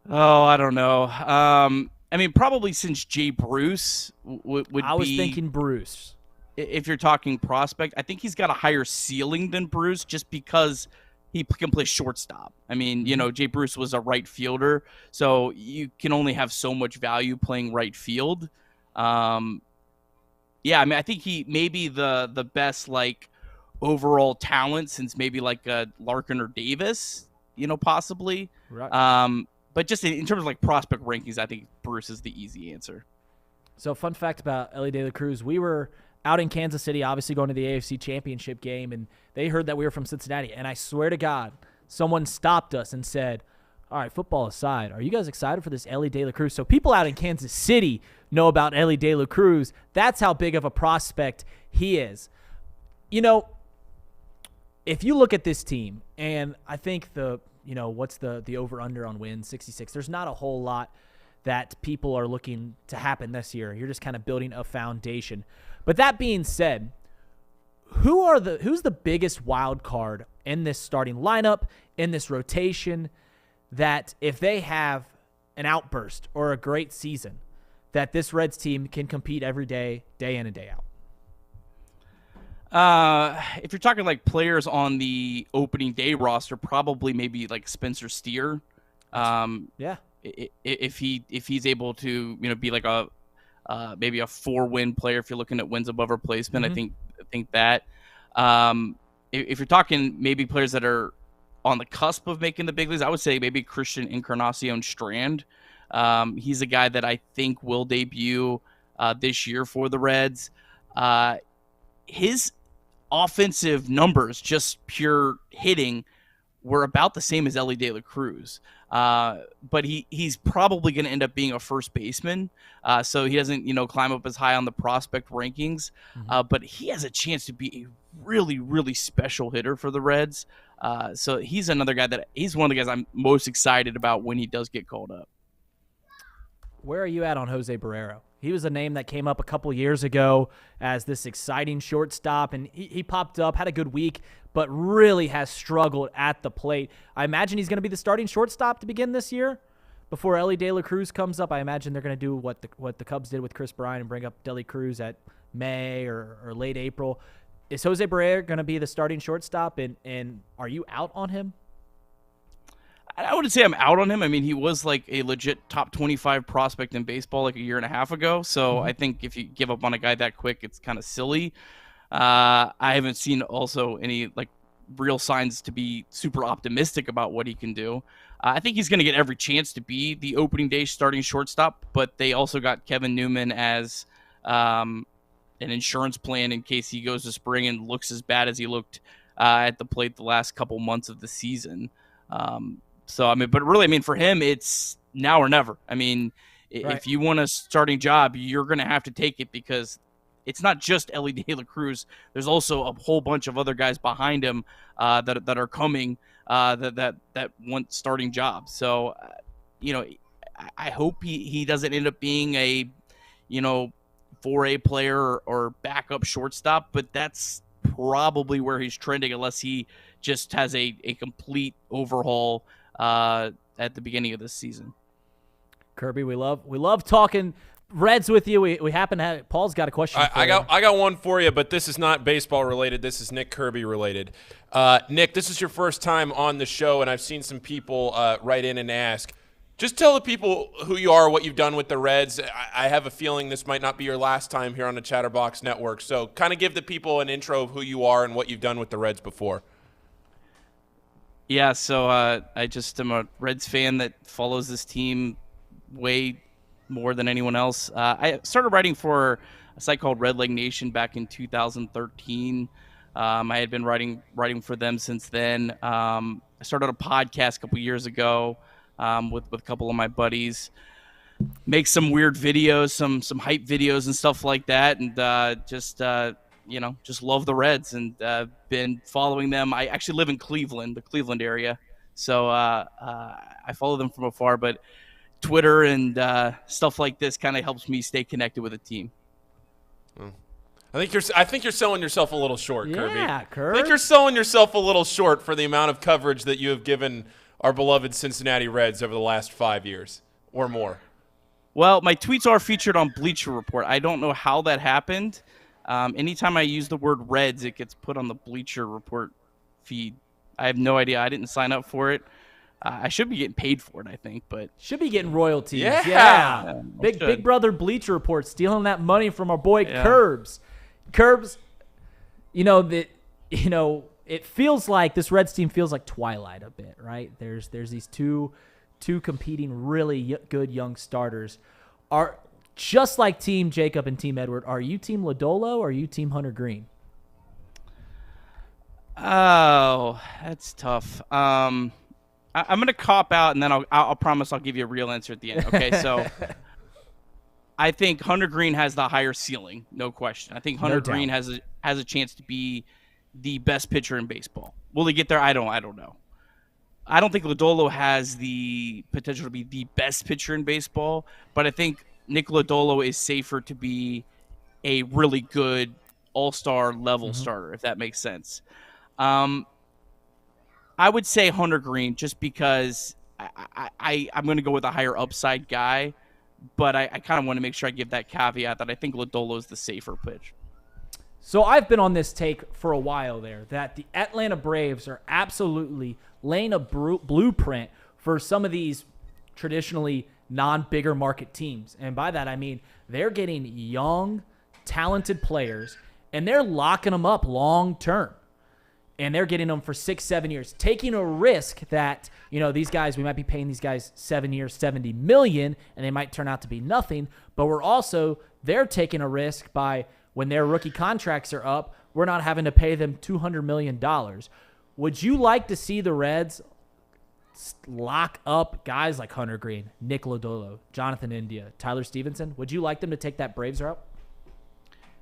Oh, I don't know. I mean, probably since Jay Bruce would be. I was thinking Bruce. If you're talking prospect, I think he's got a higher ceiling than Bruce just because he can play shortstop. I mean, Jay Bruce was a right fielder, so you can only have so much value playing right field. Yeah, I mean, I think he may be the best like overall talent since maybe like Larkin or Davis, possibly. Right. But just in terms of like prospect rankings, I think Bruce is the easy answer. So fun fact about Elly De La Cruz, we were out in Kansas City, obviously going to the AFC Championship game, and they heard that we were from Cincinnati. And I swear to God, someone stopped us and said, all right, football aside, are you guys excited for this Elly De La Cruz? So people out in Kansas City know about Elly De La Cruz. That's how big of a prospect he is. If you look at this team, and I think what's the over-under on wins, 66, there's not a whole lot that people are looking to happen this year. You're just kind of building a foundation. But that being said, who's the biggest wild card in this starting lineup, in this rotation, that if they have an outburst or a great season, that this Reds team can compete every day, day in and day out? If you're talking like players on the opening day roster, probably maybe like Spencer Steer. Yeah. If he's able to be like a maybe a 4-win player, if you're looking at wins above replacement, I think that if you're talking maybe players that are on the cusp of making the big leagues, I would say maybe Christian Encarnacion Strand. He's a guy that I think will debut this year for the Reds. His offensive numbers, just pure hitting, were about the same as Elly De La Cruz. But he's probably going to end up being a first baseman, so he doesn't climb up as high on the prospect rankings. But he has a chance to be a really, really special hitter for the Reds. So he's another guy he's one of the guys I'm most excited about when he does get called up. Where are you at on Jose Barrero? He was a name that came up a couple years ago as this exciting shortstop, and he popped up, had a good week, but really has struggled at the plate. I imagine he's going to be the starting shortstop to begin this year. Before Elly De La Cruz comes up, I imagine they're going to do what the Cubs did with Chris Bryant and bring up De La Cruz at May or late April. Is Jose Barrero going to be the starting shortstop, and are you out on him? I wouldn't say I'm out on him. I mean, he was like a legit top 25 prospect in baseball like a year and a half ago. So I think if you give up on a guy that quick, it's kind of silly. I haven't seen also any like real signs to be super optimistic about what he can do. I think he's going to get every chance to be the opening day starting shortstop, but they also got Kevin Newman as an insurance plan in case he goes to spring and looks as bad as he looked at the plate the last couple months of the season. So, I mean, but really, I mean, for him, it's now or never. I mean, if you want a starting job, you're going to have to take it because it's not just Elly De La Cruz. There's also a whole bunch of other guys behind him that are coming that want starting jobs. So, I hope he doesn't end up being a, 4A player or backup shortstop, but that's probably where he's trending unless he just has a complete overhaul at the beginning of this season. Kirby, we love talking Reds with you. We happen to have Paul's got a question. I got one for you, but this is not baseball related. This is Nick Kirby related. Nick, this is your first time on the show, and I've seen some people write in and ask. Just tell the people who you are, what you've done with the Reds. I have a feeling this might not be your last time here on the Chatterbox Network. So kind of give the people an intro of who you are and what you've done with the Reds before. Yeah, so I just am a Reds fan that follows this team way more than anyone else. I started writing for a site called Red Leg Nation back in 2013. I had been writing for them since then. I started a podcast a couple years ago with a couple of my buddies. Make some weird videos, some hype videos and stuff like that, and just love the Reds and been following them. I actually live in Cleveland, the Cleveland area, so I follow them from afar. But Twitter and stuff like this kind of helps me stay connected with the team. I think you're selling yourself a little short, Kirby. Yeah, Kirby. I think you're selling yourself a little short for the amount of coverage that you have given our beloved Cincinnati Reds over the last 5 years or more. Well, my tweets are featured on Bleacher Report. I don't know how that happened. Anytime I use the word Reds, it gets put on the Bleacher Report feed I have no idea. I didn't sign up for it. I should be getting paid for it, I think, but should be getting royalties. Yeah. Big brother Bleacher Report stealing that money from our boy Yeah. Curbs. Curbs, it feels like this Reds team feels like Twilight a bit, right? There's these two competing really good young starters. Are just like Team Jacob and Team Edward. Are you Team Lodolo or are you Team Hunter Green? Oh, that's tough. I'm going to cop out, and then I'll promise I'll give you a real answer at the end. Okay, so I think Hunter Green has the higher ceiling, no question. I think Hunter Green has a chance to be the best pitcher in baseball. Will he get there? I don't know. I don't think Lodolo has the potential to be the best pitcher in baseball, but I think Nick Lodolo is safer to be a really good all-star level starter, if that makes sense. I would say Hunter Green just because I'm going to go with a higher upside guy, but I kind of want to make sure I give that caveat that I think Lodolo is the safer pitch. So I've been on this take for a while there that the Atlanta Braves are absolutely laying a blueprint for some of these traditionally non-bigger market teams. And by that, I mean they're getting young, talented players, and they're locking them up long-term. And they're getting them for 6-7 years, taking a risk that, these guys, we might be paying these guys 7 years, $70 million, and they might turn out to be nothing. But they're taking a risk by when their rookie contracts are up, we're not having to pay them $200 million. Would you like to see the Reds lock up guys like Hunter Green, Nick Lodolo, Jonathan India, Tyler Stevenson? Would you like them to take that Braves route?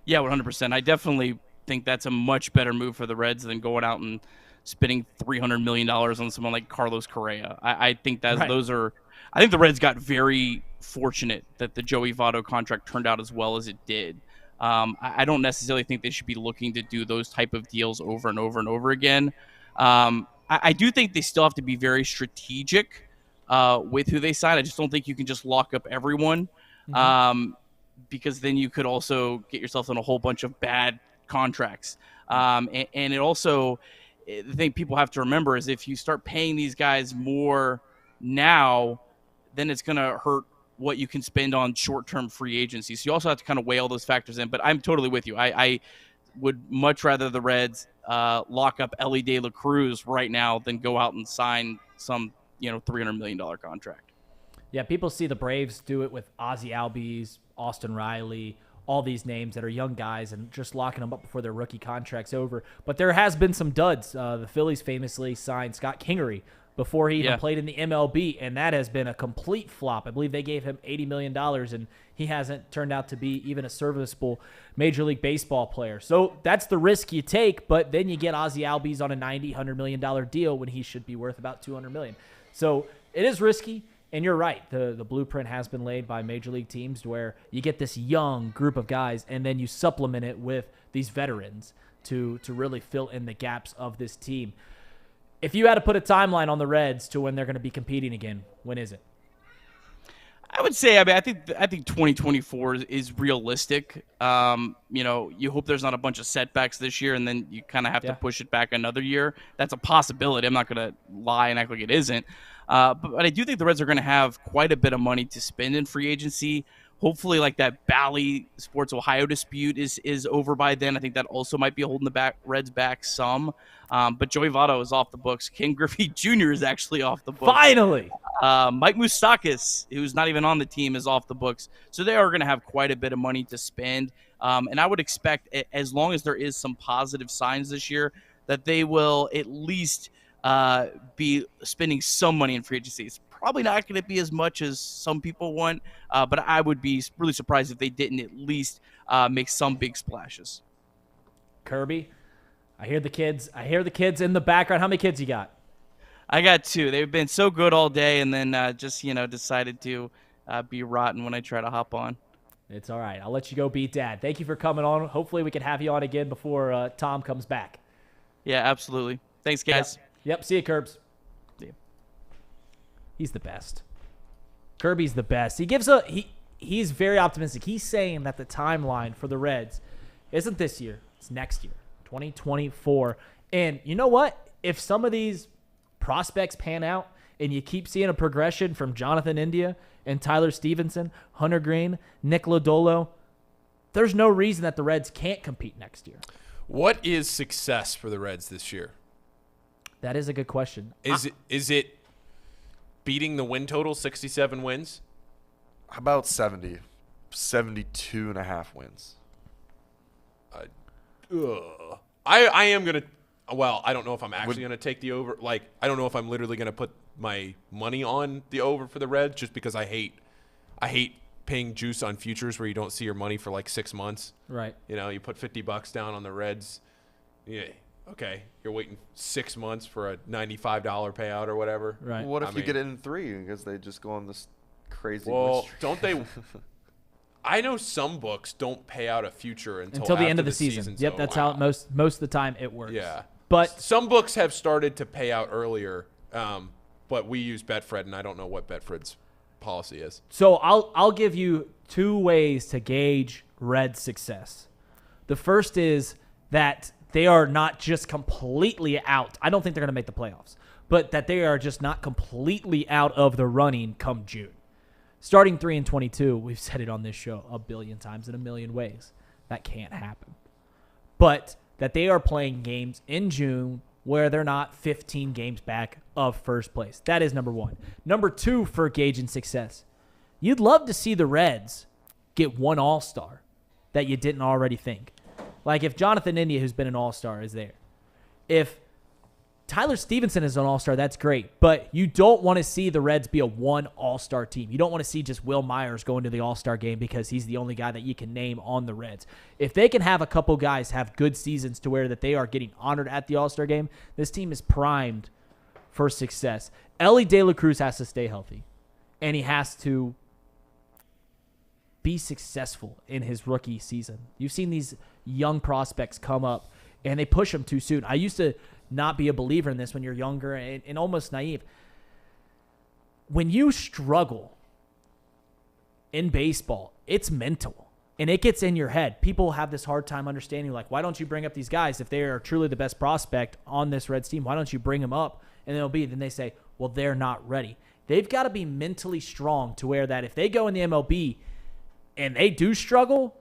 Yeah, 100%. I definitely think that's a much better move for the Reds than going out and spending $300 million on someone like Carlos Correa. I think that Right. I think the Reds got very fortunate that the Joey Votto contract turned out as well as it did. I don't necessarily think they should be looking to do those type of deals over and over and over again. I do think they still have to be very strategic with who they sign. I just don't think you can just lock up everyone because then you could also get yourself in a whole bunch of bad contracts. And it also, the thing people have to remember is if you start paying these guys more now, then it's going to hurt what you can spend on short-term free agency. So you also have to kind of weigh all those factors in. But I'm totally with you. I would much rather the Reds lock up Ellie De La Cruz right now than go out and sign some $300 million contract. Yeah, people see the Braves do it with Ozzie Albies, Austin Riley, all these names that are young guys and just locking them up before their rookie contract's over. But there has been some duds. The Phillies famously signed Scott Kingery before he even played in the MLB, and that has been a complete flop. I believe they gave him $80 million, and he hasn't turned out to be even a serviceable Major League Baseball player. So that's the risk you take, but then you get Ozzie Albies on a $100 million deal when he should be worth about $200 million. So it is risky. And you're right. The blueprint has been laid by Major League teams where you get this young group of guys and then you supplement it with these veterans to really fill in the gaps of this team. If you had to put a timeline on the Reds to when they're going to be competing again, when is it? I would say, I think 2024 is realistic. You hope there's not a bunch of setbacks this year, and then you kind of have to push it back another year. That's a possibility. I'm not going to lie and act like it isn't. But I do think the Reds are going to have quite a bit of money to spend in free agency. Hopefully, like that Bally Sports Ohio dispute is over by then. I think that also might be holding the Reds back some. But Joey Votto is off the books. Ken Griffey Jr. is actually off the books. Finally! Mike Moustakas, who's not even on the team, is off the books. So they are going to have quite a bit of money to spend. And I would expect, as long as there is some positive signs this year, that they will at least be spending some money in free agency. It's probably not going to be as much as some people want, but I would be really surprised if they didn't at least make some big splashes. Kirby, I hear the kids in the background. How many kids you got? I got 2. They've been so good all day, and then decided to be rotten when I try to hop on. It's all right. I'll let you go be dad. Thank you for coming on. Hopefully we can have you on again before Thom comes back. Yeah, absolutely. Thanks, guys. Yep. See you, Curbs. See you. He's the best. Kirby's the best. He's very optimistic. He's saying that the timeline for the Reds isn't this year. It's next year, 2024. And you know what? if some of these prospects pan out and you keep seeing a progression from Jonathan India and Tyler Stevenson, Hunter Green, Nick Lodolo, there's no reason that the Reds can't compete next year. What is success for the Reds this year? That is a good question. Is it beating the win total, 67 wins? How about 70? 72 and a half wins. I am going to – well, I don't know if I'm actually going to take the over. Like, I don't know if I'm literally going to put my money on the over for the Reds just because I hate paying juice on futures where you don't see your money for like 6 months. Right. You know, you put $50 down on the Reds. Yeah, okay. You're waiting 6 months for a $95 payout or whatever. Right. What if you get it in 3 because they just go on this crazy win Well, streak? don't they – I know some books don't pay out a future until the after end of the season. Yep, that's how most of the time it works. Yeah. But some books have started to pay out earlier, but we use Betfred, and I don't know what Betfred's policy is. So I'll give you 2 ways to gauge Reds' success. The first is that they are not just completely out. I don't think they're going to make the playoffs, but that they are just not completely out of the running come June. Starting 3-22, we've said it on this show a billion times in a million ways. That can't happen. But that they are playing games in June where they're not 15 games back of first place. That is number 1. Number 2 for gauging success. You'd love to see the Reds get one all-star that you didn't already think. Like if Jonathan India, who's been an all-star, is there. If Tyler Stevenson is an all-star, that's great. But you don't want to see the Reds be a one all-star team. You don't want to see just Will Myers go into the all-star game because he's the only guy that you can name on the Reds. If they can have a couple guys have good seasons to where that they are getting honored at the all-star game, this team is primed for success. Ellie De La Cruz has to stay healthy, and he has to be successful in his rookie season. You've seen these young prospects come up, and they push them too soon. I used to not be a believer in this when you're younger and almost naive. When you struggle in baseball, it's mental, and it gets in your head. People have this hard time understanding, like, why don't you bring up these guys if they are truly the best prospect on this Reds team? Why don't you bring them up? And then they say, well, they're not ready. They've got to be mentally strong to where that if they go in the MLB and they do struggle,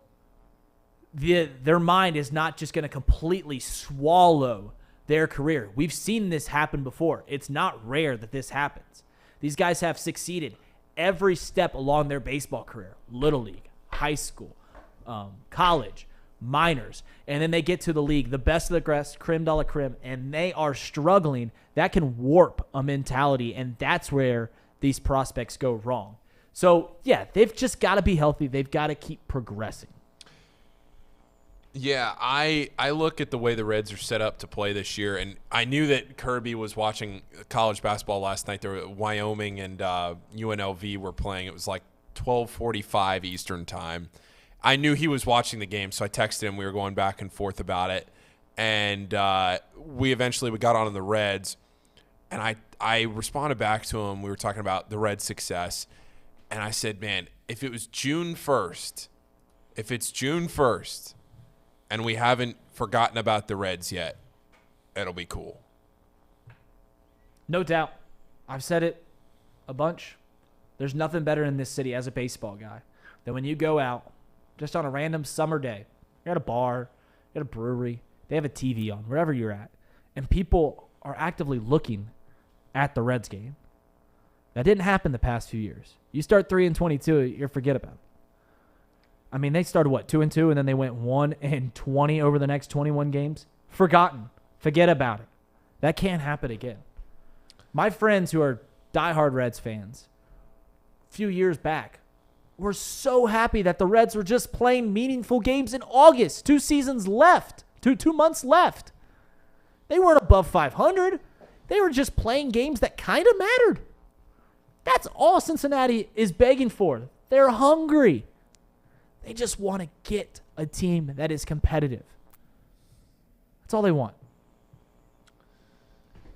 their mind is not just going to completely swallow their career. We've seen this happen before. It's not rare that this happens. These guys have succeeded every step along their baseball career. Little league, high school, college, minors. And then they get to the league, the best of the best, creme de la creme, and they are struggling. That can warp a mentality, and that's where these prospects go wrong. So, yeah, they've just got to be healthy. They've got to keep progressing. Yeah, I look at the way the Reds are set up to play this year, and I knew that Kirby was watching college basketball last night. There were Wyoming and UNLV were playing. It was like 12:45 Eastern time. I knew he was watching the game, so I texted him. We were going back and forth about it, and we got on the Reds, and I responded back to him. We were talking about the Reds' success, and I said, man, if it's June 1st, and we haven't forgotten about the Reds yet, it'll be cool. No doubt. I've said it a bunch. There's nothing better in this city as a baseball guy than when you go out just on a random summer day. You're at a bar, you're at a brewery, they have a TV on, wherever you're at, and people are actively looking at the Reds game. That didn't happen the past few years. You start 3-22, you forget about it. I mean, they started, 2-2, and then they went 1-20 over the next 21 games? Forgotten. Forget about it. That can't happen again. My friends who are diehard Reds fans, a few years back, were so happy that the Reds were just playing meaningful games in August. 2 seasons left. 2 months left. They weren't above 500. They were just playing games that kind of mattered. That's all Cincinnati is begging for. They're hungry. They just want to get a team that is competitive. That's all they want.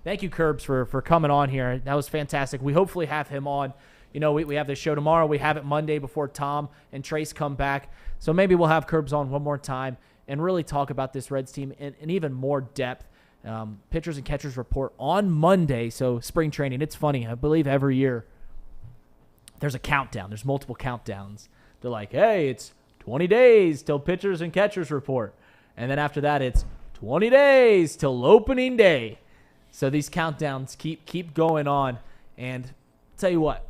Thank you, Curbs, for coming on here. That was fantastic. We hopefully have him on. You know, we have this show tomorrow. We have it Monday before Thom and Trace come back. So maybe we'll have Curbs on one more time and really talk about this Reds team in even more depth. Pitchers and catchers report on Monday. So spring training, it's funny. I believe every year there's a countdown. There's multiple countdowns. They're like, hey, it's 20 days till pitchers and catchers report. And then after that, it's 20 days till opening day. So these countdowns keep going on. And I'll tell you what,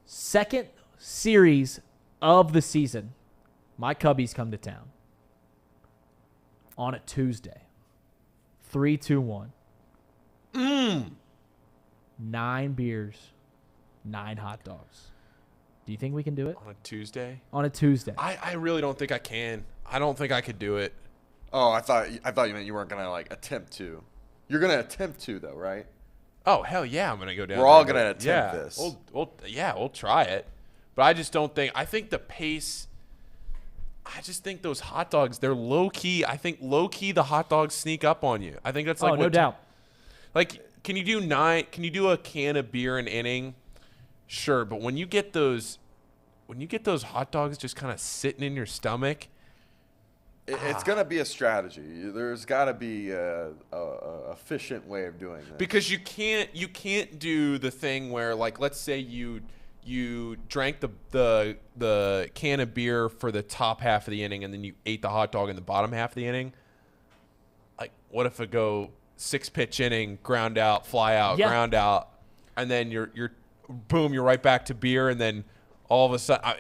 second series of the season, my Cubbies come to town on a Tuesday. 3-2-1. 9 beers, 9 hot dogs. Do you think we can do it? On a Tuesday? On a Tuesday. I really don't think I can. I don't think I could do it. Oh, I thought you meant you weren't gonna like attempt to. You're gonna attempt to though, right? Oh hell yeah, I'm gonna go down. We're all gonna attempt this. We'll try it. But I just don't think. I think the pace. I just think those hot dogs, they're low key. I think low key the hot dogs sneak up on you. I think that's like no doubt. Like, can you do 9? Can you do a can of beer an inning? Sure, but when you get those hot dogs just kind of sitting in your stomach. It's going to be a strategy. There's got to be a efficient way of doing this. Because you can't do the thing where, like, let's say you drank the can of beer for the top half of the inning and then you ate the hot dog in the bottom half of the inning. Like, what if it go 6-pitch inning, ground out, fly out, ground out, and then you're right back to beer, and then all of a sudden,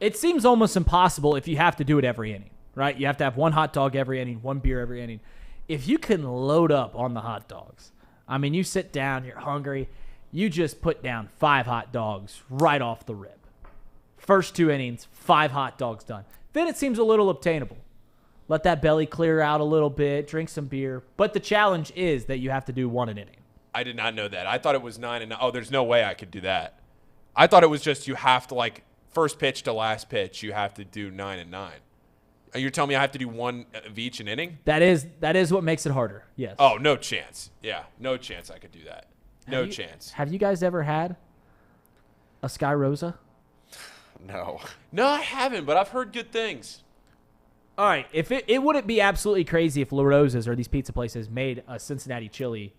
It seems almost impossible if you have to do it every inning. Right? You have to have 1 hot dog every inning, 1 beer every inning. If you can load up on the hot dogs, I mean, you sit down, you're hungry, you just put down 5 hot dogs right off the rip. First 2 innings, 5 hot dogs done. Then it seems a little obtainable. Let that belly clear out a little bit, drink some beer. But the challenge is that you have to do 1 an inning. I did not know that. I thought it was 9 and 9. Oh, there's no way I could do that. I thought it was just you have to, like, first pitch to last pitch, you have to do 9 and 9. You're telling me I have to do 1 of each an inning? That is what makes it harder. Yes. Oh, no chance. Yeah, no chance I could do that. No chance. Have you guys ever had a Sky Rosa? No. No, I haven't, but I've heard good things. All right. If it wouldn't be absolutely crazy if La Rosa's or these pizza places made a Cincinnati chili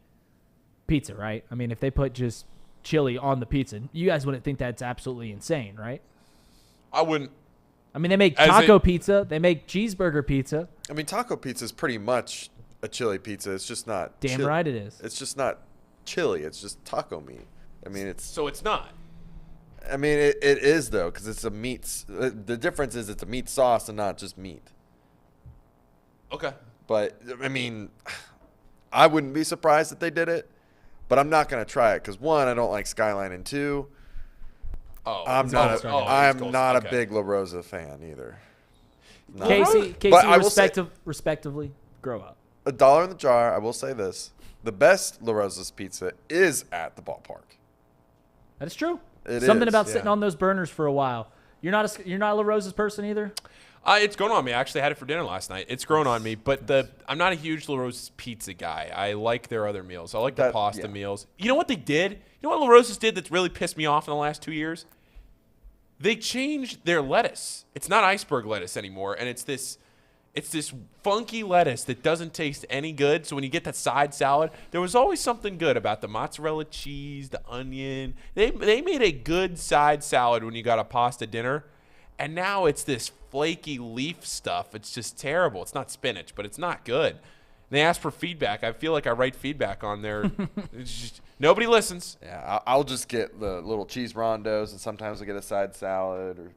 pizza, right? I mean, if they put just chili on the pizza, you guys wouldn't think that's absolutely insane, right? I wouldn't. I mean, they make taco pizza. They make cheeseburger pizza. I mean, taco pizza is pretty much a chili pizza. It's just not. Damn right it is. It's just not chili. It's just taco meat. I mean, it's. So it's not. I mean, it is though, because it's a meat. The difference is it's a meat sauce and not just meat. Okay. But I mean, I wouldn't be surprised if they did it, but I'm not gonna try it because 1, I don't like Skyline, and 2. I'm not a big La Rosa fan either. No. Casey, respectively, grow up. $1 in the jar. I will say this: the best La Rosa's pizza is at the ballpark. That is true. Something about sitting on those burners for a while. You're not a La Rosa's person either. It's grown on me. I actually had it for dinner last night. It's grown on me, but I'm not a huge La Rosa's pizza guy. I like their other meals. I like the pasta meals. You know what they did? You know what La Rosa's did that's really pissed me off in the last 2 years? They changed their lettuce. It's not iceberg lettuce anymore, and it's this funky lettuce that doesn't taste any good. So when you get that side salad, there was always something good about the mozzarella cheese, the onion. They made a good side salad when you got a pasta dinner, and now it's this flaky leaf stuff. It's just terrible. It's not spinach, but it's not good. And they asked for feedback. I feel like I write feedback on there. Nobody listens. Yeah, I'll just get the little cheese rondos, and sometimes I get a side salad.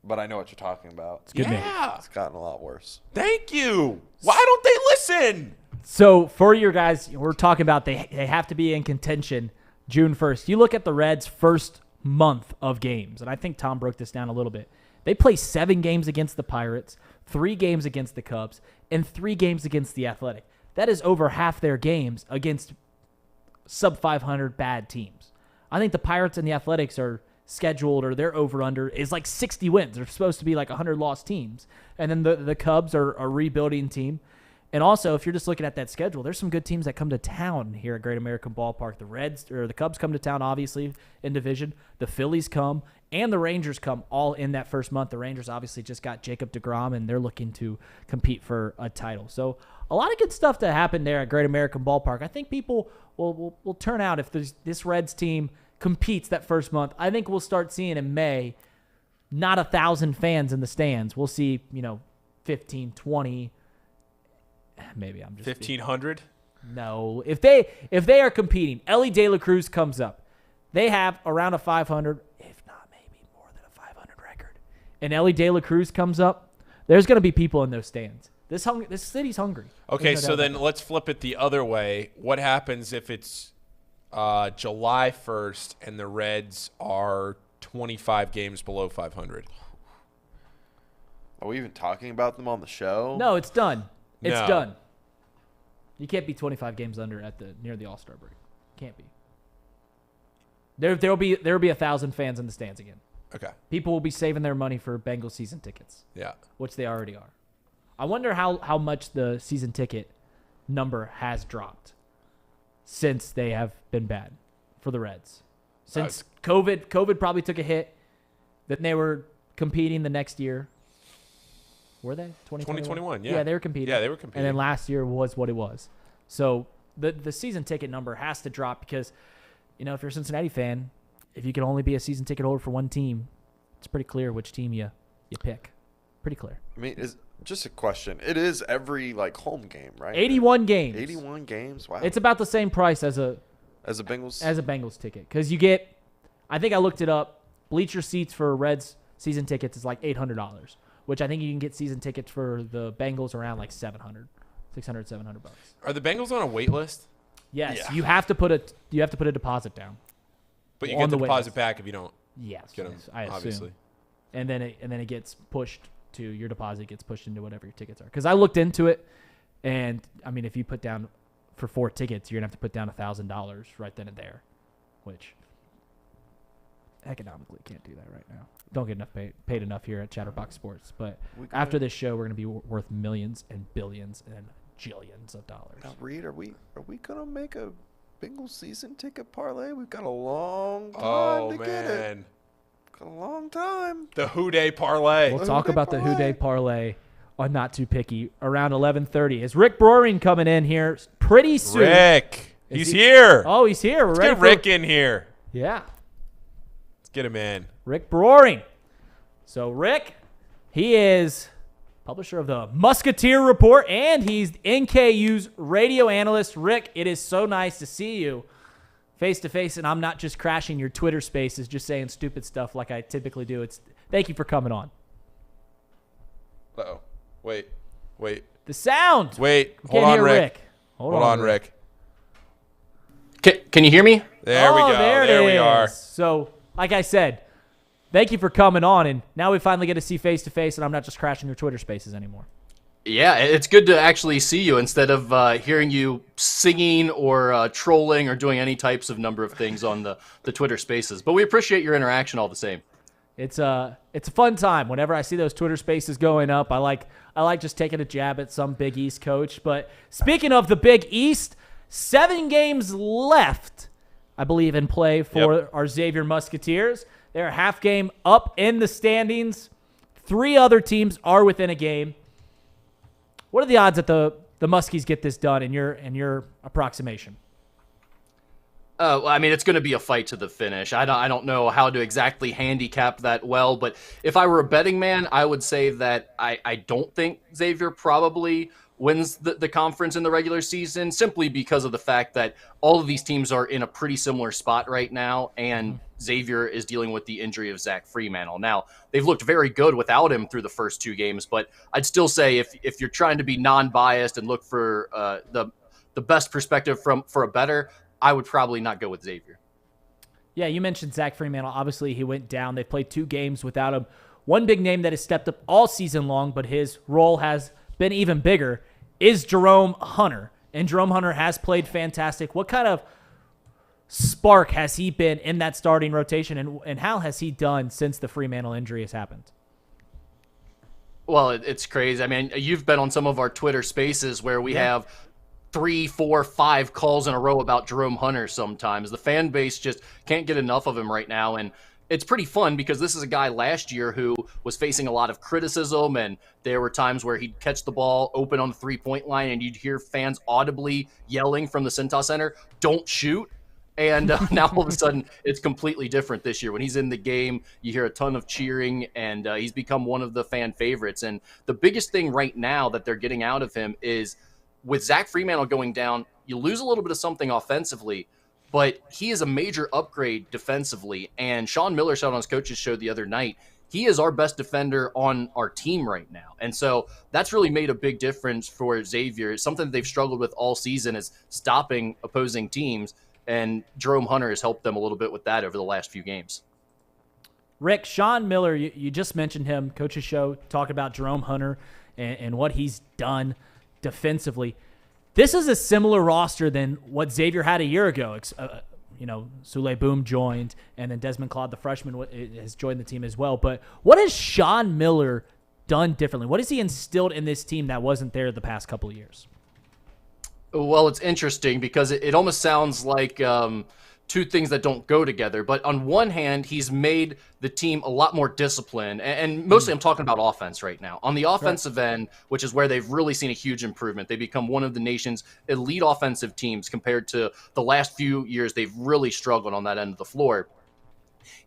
But I know what you're talking about. It's good. Yeah. It's gotten a lot worse. Thank you. Why don't they listen? So for your guys, we're talking about they have to be in contention June 1st. You look at the Reds' first month of games, and I think Thom broke this down a little bit. They play 7 games against the Pirates, 3 games against the Cubs, and 3 games against the Athletic. That is over half their games against sub-500 bad teams. I think the Pirates and the Athletics are scheduled, or their over-under is like 60 wins. They're supposed to be like 100 lost teams. And then the Cubs are a rebuilding team. And also, if you're just looking at that schedule, there's some good teams that come to town here at Great American Ballpark. The Cubs come to town, obviously, in division. The Phillies come, and the Rangers come all in that first month. The Rangers obviously just got Jacob deGrom, and they're looking to compete for a title. So a lot of good stuff to happen there at Great American Ballpark. I think people will turn out if this Reds team competes that first month. I think we'll start seeing in May not 1,000 fans in the stands. We'll see, 15, 20. Maybe I'm just 1,500. No, if they are competing, Ellie De La Cruz comes up. They have around a 500, if not maybe more than a 500 record. And Ellie De La Cruz comes up. There's going to be people in those stands. This city's hungry. Okay, No so doubt then about that. let's flip it the other way. What happens if it's July 1st and the Reds are 25 games below 500? Are we even talking about them on the show? No, it's done. It's No. done. You can't be 25 games under near the All-Star break. Can't be. There'll be 1,000 fans in the stands again. Okay. People will be saving their money for Bengals season tickets, Yeah. which they already are. I wonder how much the season ticket number has dropped since they have been bad for the Reds. Since COVID probably took a hit. Then they were competing the next year. Were they? 2021, yeah. Yeah, they were competing. Yeah, they were competing. And then last year was what it was. So the season ticket number has to drop because, if you're a Cincinnati fan, if you can only be a season ticket holder for one team, it's pretty clear which team you pick. Pretty clear. I mean, it's just a question. It is every home game, right? 81 games. 81 games. Wow. It's about the same price as a Bengals ticket because you get. I think I looked it up. Bleacher seats for Reds season tickets is like $800, which I think you can get season tickets for the Bengals around like $700, $700 bucks. Are the Bengals on a wait list? Yes, Yeah. you have to put a deposit down. But you On get the the wait deposit list. back if you don't Yes, get them, I assume. obviously. And then it gets pushed to your deposit gets pushed into whatever your tickets are. Because I looked into it, and I mean, if you put down for 4 tickets, you're gonna have to put down $1,000 right then and there, which economically can't do that right now. Don't get enough paid enough here at Chatterbox Sports. But after this show, we're gonna be worth millions and billions and jillions of dollars. Now, Reed, are we gonna make a Bengals season ticket parlay? We've got a long time to get it. Man. Got a long time. The Who Day parlay. We'll talk Day about the Who parlay. Day parlay on Not Too Picky around 11:30. Is Rick Broering coming in here pretty soon? Rick. Is He's he- here. Oh, he's here. We're Let's ready get Rick in here. Yeah, Let's get him in. Rick Broering. So Rick, he is publisher of the Musketeer Report, and he's NKU's radio analyst. Rick, it is so nice to see you face to face, and I'm not just crashing your Twitter spaces, just saying stupid stuff like I typically do. Thank you for coming on. Uh-oh. Wait. The sound. Wait. We Hold can't on, hear Rick. Hold Hold on, Rick. Can you hear me? There we go. There we are. So, like I said, thank you for coming on, and now we finally get to see face to face, and I'm not just crashing your Twitter spaces anymore. Yeah, it's good to actually see you instead of hearing you singing or trolling or doing any types of number of things on the Twitter spaces. But we appreciate your interaction all the same. It's a fun time. Whenever I see those Twitter spaces going up, I like just taking a jab at some Big East coach. But speaking of the Big East, 7 games left, I believe, in play for our Xavier Musketeers. They're a half game up in the standings. 3 other teams are within a game. What are the odds that the Muskies get this done in your approximation? Well, I mean, it's going to be a fight to the finish. I don't know how to exactly handicap that well, but if I were a betting man, I would say that I don't think Xavier probably wins the conference in the regular season, simply because of the fact that all of these teams are in a pretty similar spot right now, and Xavier is dealing with the injury of Zach Freemantle. Now, they've looked very good without him through the first 2 games, but I'd still say if you're trying to be non-biased and look for the best perspective for a bettor, I would probably not go with Xavier. Yeah, you mentioned Zach Freemantle. Obviously, he went down. They played 2 games without him. One big name that has stepped up all season long, but his role has been even bigger, is Jerome Hunter. And Jerome Hunter has played fantastic. What kind of spark has he been in that starting rotation, and how has he done since the Freemantle injury has happened? Well, it's crazy. I mean, you've been on some of our Twitter spaces where we have 3, 4, 5 calls in a row about Jerome Hunter sometimes. The fan base just can't get enough of him right now. And it's pretty fun because this is a guy last year who was facing a lot of criticism. And there were times where he'd catch the ball open on the 3-point line and you'd hear fans audibly yelling from the Cintas Center, "Don't shoot." And now all of a sudden, it's completely different this year. When he's in the game, you hear a ton of cheering, and he's become one of the fan favorites. And the biggest thing right now that they're getting out of him is with Zach Freemantle going down, you lose a little bit of something offensively, but he is a major upgrade defensively. And Sean Miller said on his coach's show the other night, he is our best defender on our team right now. And so that's really made a big difference for Xavier. It's something that they've struggled with all season is stopping opposing teams. And Jerome Hunter has helped them a little bit with that over the last few games. Rick, Sean Miller, you just mentioned him, coach's show, talking about Jerome Hunter and what he's done defensively. This is a similar roster than what Xavier had a year ago. Sule Boom joined, and then Desmond Claude, the freshman, has joined the team as well. But what has Sean Miller done differently? What has he instilled in this team that wasn't there the past couple of years? Well, it's interesting because it almost sounds like two things that don't go together. But on one hand, he's made the team a lot more disciplined. And mostly I'm talking about offense right now. On the offensive end, which is where they've really seen a huge improvement, they become one of the nation's elite offensive teams compared to the last few years. They've really struggled on that end of the floor.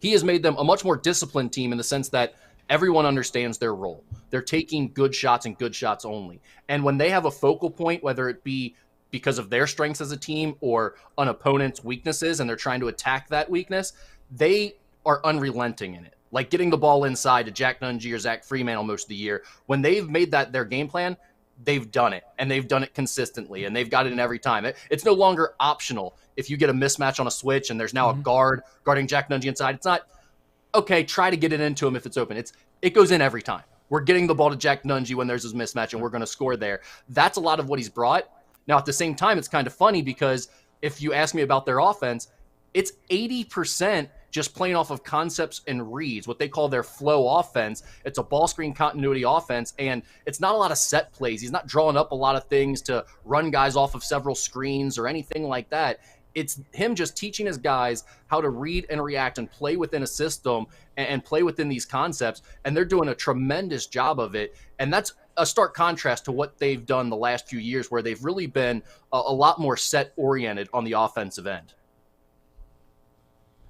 He has made them a much more disciplined team in the sense that everyone understands their role. They're taking good shots and good shots only. And when they have a focal point, whether it be because of their strengths as a team or an opponent's weaknesses, and they're trying to attack that weakness, they are unrelenting in it. Like getting the ball inside to Jack Nunge or Zach Freemantle most of the year. When they've made that their game plan, they've done it, and they've done it consistently, and they've got it in every time. It's no longer optional. If you get a mismatch on a switch and there's now a guard guarding Jack Nunge inside, it's not, okay, try to get it into him if it's open. It goes in every time. We're getting the ball to Jack Nunge when there's this mismatch, and we're going to score there. That's a lot of what he's brought. Now, at the same time, it's kind of funny because if you ask me about their offense, it's 80% just playing off of concepts and reads, what they call their flow offense. It's a ball screen continuity offense, and it's not a lot of set plays. He's not drawing up a lot of things to run guys off of several screens or anything like that. It's him just teaching his guys how to read and react and play within a system and play within these concepts, and they're doing a tremendous job of it. And that's a stark contrast to what they've done the last few years, where they've really been a lot more set-oriented on the offensive end.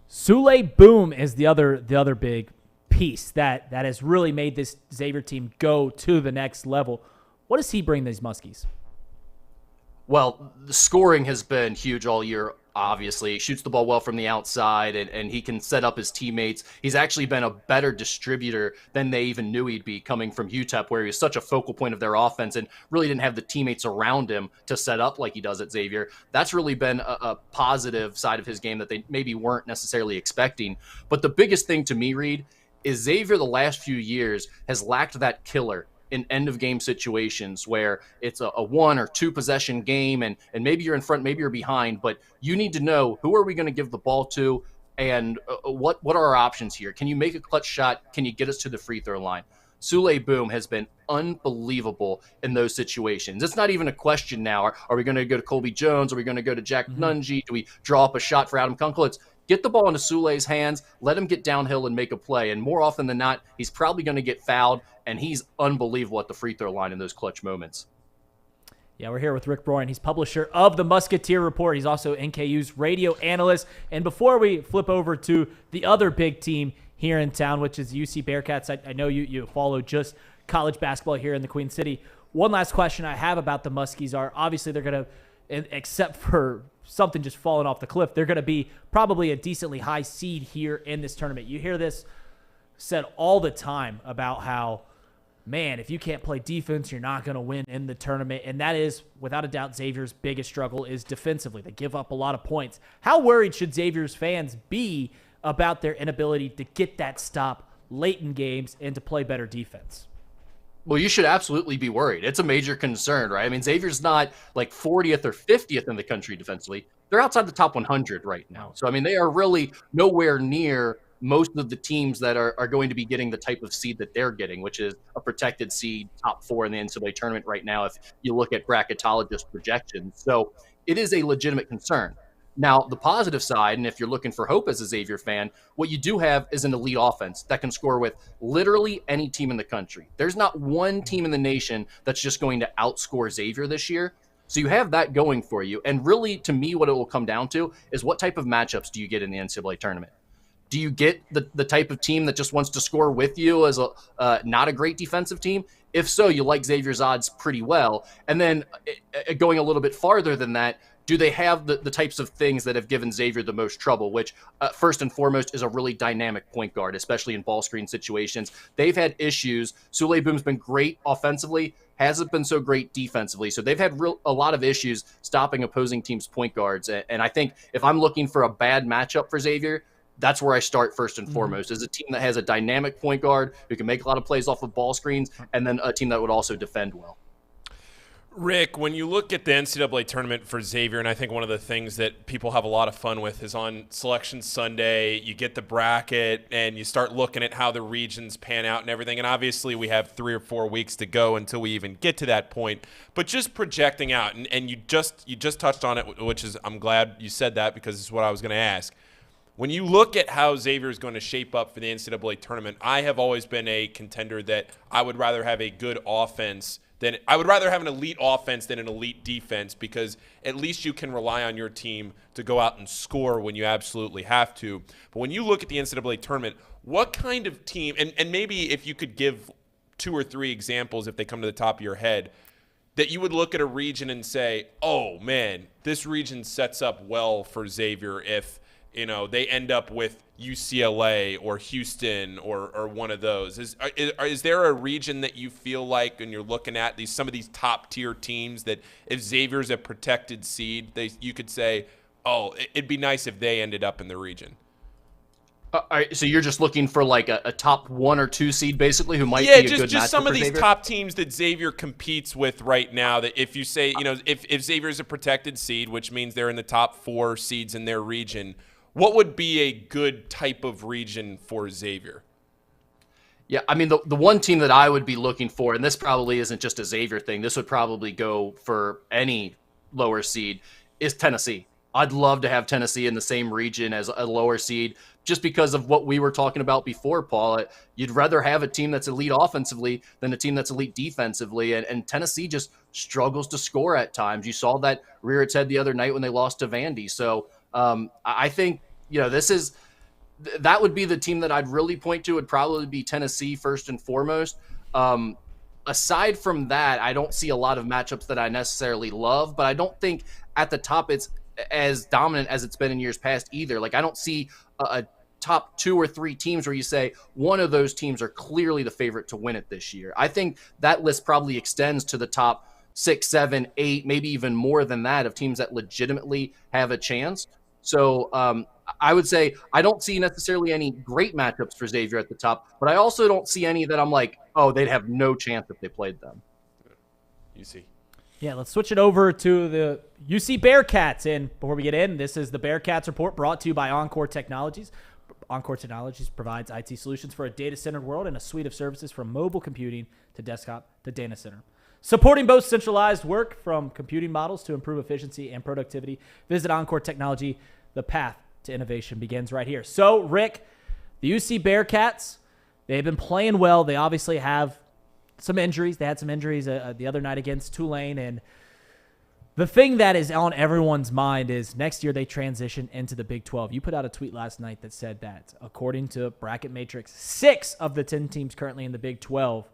Sule Boom is the other big piece that has really made this Xavier team go to the next level. What does he bring these Muskies? Well, the scoring has been huge all year, obviously. He shoots the ball well from the outside, and he can set up his teammates. He's actually been a better distributor than they even knew he'd be coming from UTEP, where he was such a focal point of their offense and really didn't have the teammates around him to set up like he does at Xavier. That's really been a positive side of his game that they maybe weren't necessarily expecting. But the biggest thing to me, Reed, is Xavier the last few years has lacked that killer in end-of-game situations where it's a 1 or 2 possession game and maybe you're in front, maybe you're behind, but you need to know who are we going to give the ball to and what are our options here? Can you make a clutch shot? Can you get us to the free throw line? Sule Boom has been unbelievable in those situations. It's not even a question now. Are we going to go to Colby Jones? Are we going to go to Jack Nunge? Do we draw up a shot for Adam Kunkel? It's get the ball into Sule's hands, let him get downhill and make a play. And more often than not, he's probably going to get fouled, and he's unbelievable at the free throw line in those clutch moments. Yeah, we're here with Rick Broyan. He's publisher of the Musketeer Report. He's also NKU's radio analyst. And before we flip over to the other big team here in town, which is UC Bearcats, I know you follow just college basketball here in the Queen City. One last question I have about the Muskies are, obviously they're going to, except for something just falling off the cliff, they're going to be probably a decently high seed here in this tournament. You hear this said all the time about how, man, if you can't play defense, you're not going to win in the tournament. And that is, without a doubt, Xavier's biggest struggle is defensively. They give up a lot of points. How worried should Xavier's fans be about their inability to get that stop late in games and to play better defense? Well, you should absolutely be worried. It's a major concern, right? I mean, Xavier's not like 40th or 50th in the country defensively. They're outside the top 100 right now. So, I mean, they are really nowhere near most of the teams that are going to be getting the type of seed that they're getting, which is a protected seed, top 4 in the NCAA tournament right now, if you look at bracketologist projections. So it is a legitimate concern. Now, the positive side, and if you're looking for hope as a Xavier fan, what you do have is an elite offense that can score with literally any team in the country. There's not one team in the nation that's just going to outscore Xavier this year. So you have that going for you. And really, to me, what it will come down to is what type of matchups do you get in the NCAA tournament? Do you get the type of team that just wants to score with you as a not a great defensive team? If so, you like Xavier's odds pretty well. And then going a little bit farther than that, do they have the types of things that have given Xavier the most trouble, which first and foremost is a really dynamic point guard, especially in ball screen situations. They've had issues. Sule Boom's been great offensively, hasn't been so great defensively. So they've had a lot of issues stopping opposing teams' point guards. And I think if I'm looking for a bad matchup for Xavier, that's where I start first and foremost, is a team that has a dynamic point guard who can make a lot of plays off of ball screens, and then a team that would also defend well. Rick, when you look at the NCAA tournament for Xavier, and I think one of the things that people have a lot of fun with is on Selection Sunday, you get the bracket and you start looking at how the regions pan out and everything. And obviously we have 3 or 4 weeks to go until we even get to that point. But just projecting out, and you just touched on it, which is, I'm glad you said that because it's what I was going to ask. When you look at how Xavier is going to shape up for the NCAA tournament, I have always been a contender that I would rather have a good offense I would rather have an elite offense than an elite defense, because at least you can rely on your team to go out and score when you absolutely have to. But when you look at the NCAA tournament, what kind of team, and maybe if you could give 2 or 3 examples if they come to the top of your head, that you would look at a region and say, oh man, this region sets up well for Xavier if they end up with UCLA or Houston or one of those. Is there a region that you feel like, when you're looking at some of these top tier teams, that if Xavier's a protected seed, you could say, oh, it'd be nice if they ended up in the region? All right, so you're just looking for like a top 1 or 2 seed, basically, who might be a good matchup for Xavier? Yeah, just some of these top teams that Xavier competes with right now, that if you say, if Xavier's a protected seed, which means they're in the top 4 seeds in their region, what would be a good type of region for Xavier? Yeah, I mean, the one team that I would be looking for, and this probably isn't just a Xavier thing, this would probably go for any lower seed, is Tennessee. I'd love to have Tennessee in the same region as a lower seed, just because of what we were talking about before, Paul. You'd rather have a team that's elite offensively than a team that's elite defensively, and Tennessee just struggles to score at times. You saw that rear its head the other night when they lost to Vandy. So I think, that would be the team that I'd really point to, would probably be Tennessee first and foremost. Aside from that, I don't see a lot of matchups that I necessarily love, but I don't think at the top it's as dominant as it's been in years past either. Like, I don't see a top 2 or 3 teams where you say one of those teams are clearly the favorite to win it this year. I think that list probably extends to the top 6, 7, 8, maybe even more than that, of teams that legitimately have a chance. So I would say I don't see necessarily any great matchups for Xavier at the top, but I also don't see any that I'm like, oh, they'd have no chance if they played them. You see. Yeah, let's switch it over to the UC Bearcats. And before we get in, this is the Bearcats Report, brought to you by Encore Technologies. Encore Technologies provides IT solutions for a data-centered world and a suite of services from mobile computing to desktop to data center. Supporting both centralized work from computing models to improve efficiency and productivity. Visit Encore Technology. The path to innovation begins right here. So, Rick, the UC Bearcats, they've been playing well. They obviously have some injuries. They had some injuries the other night against Tulane. And the thing that is on everyone's mind is next year they transition into the Big 12. You put out a tweet last night that said that, according to Bracket Matrix, 6 of the 10 teams currently in the Big 12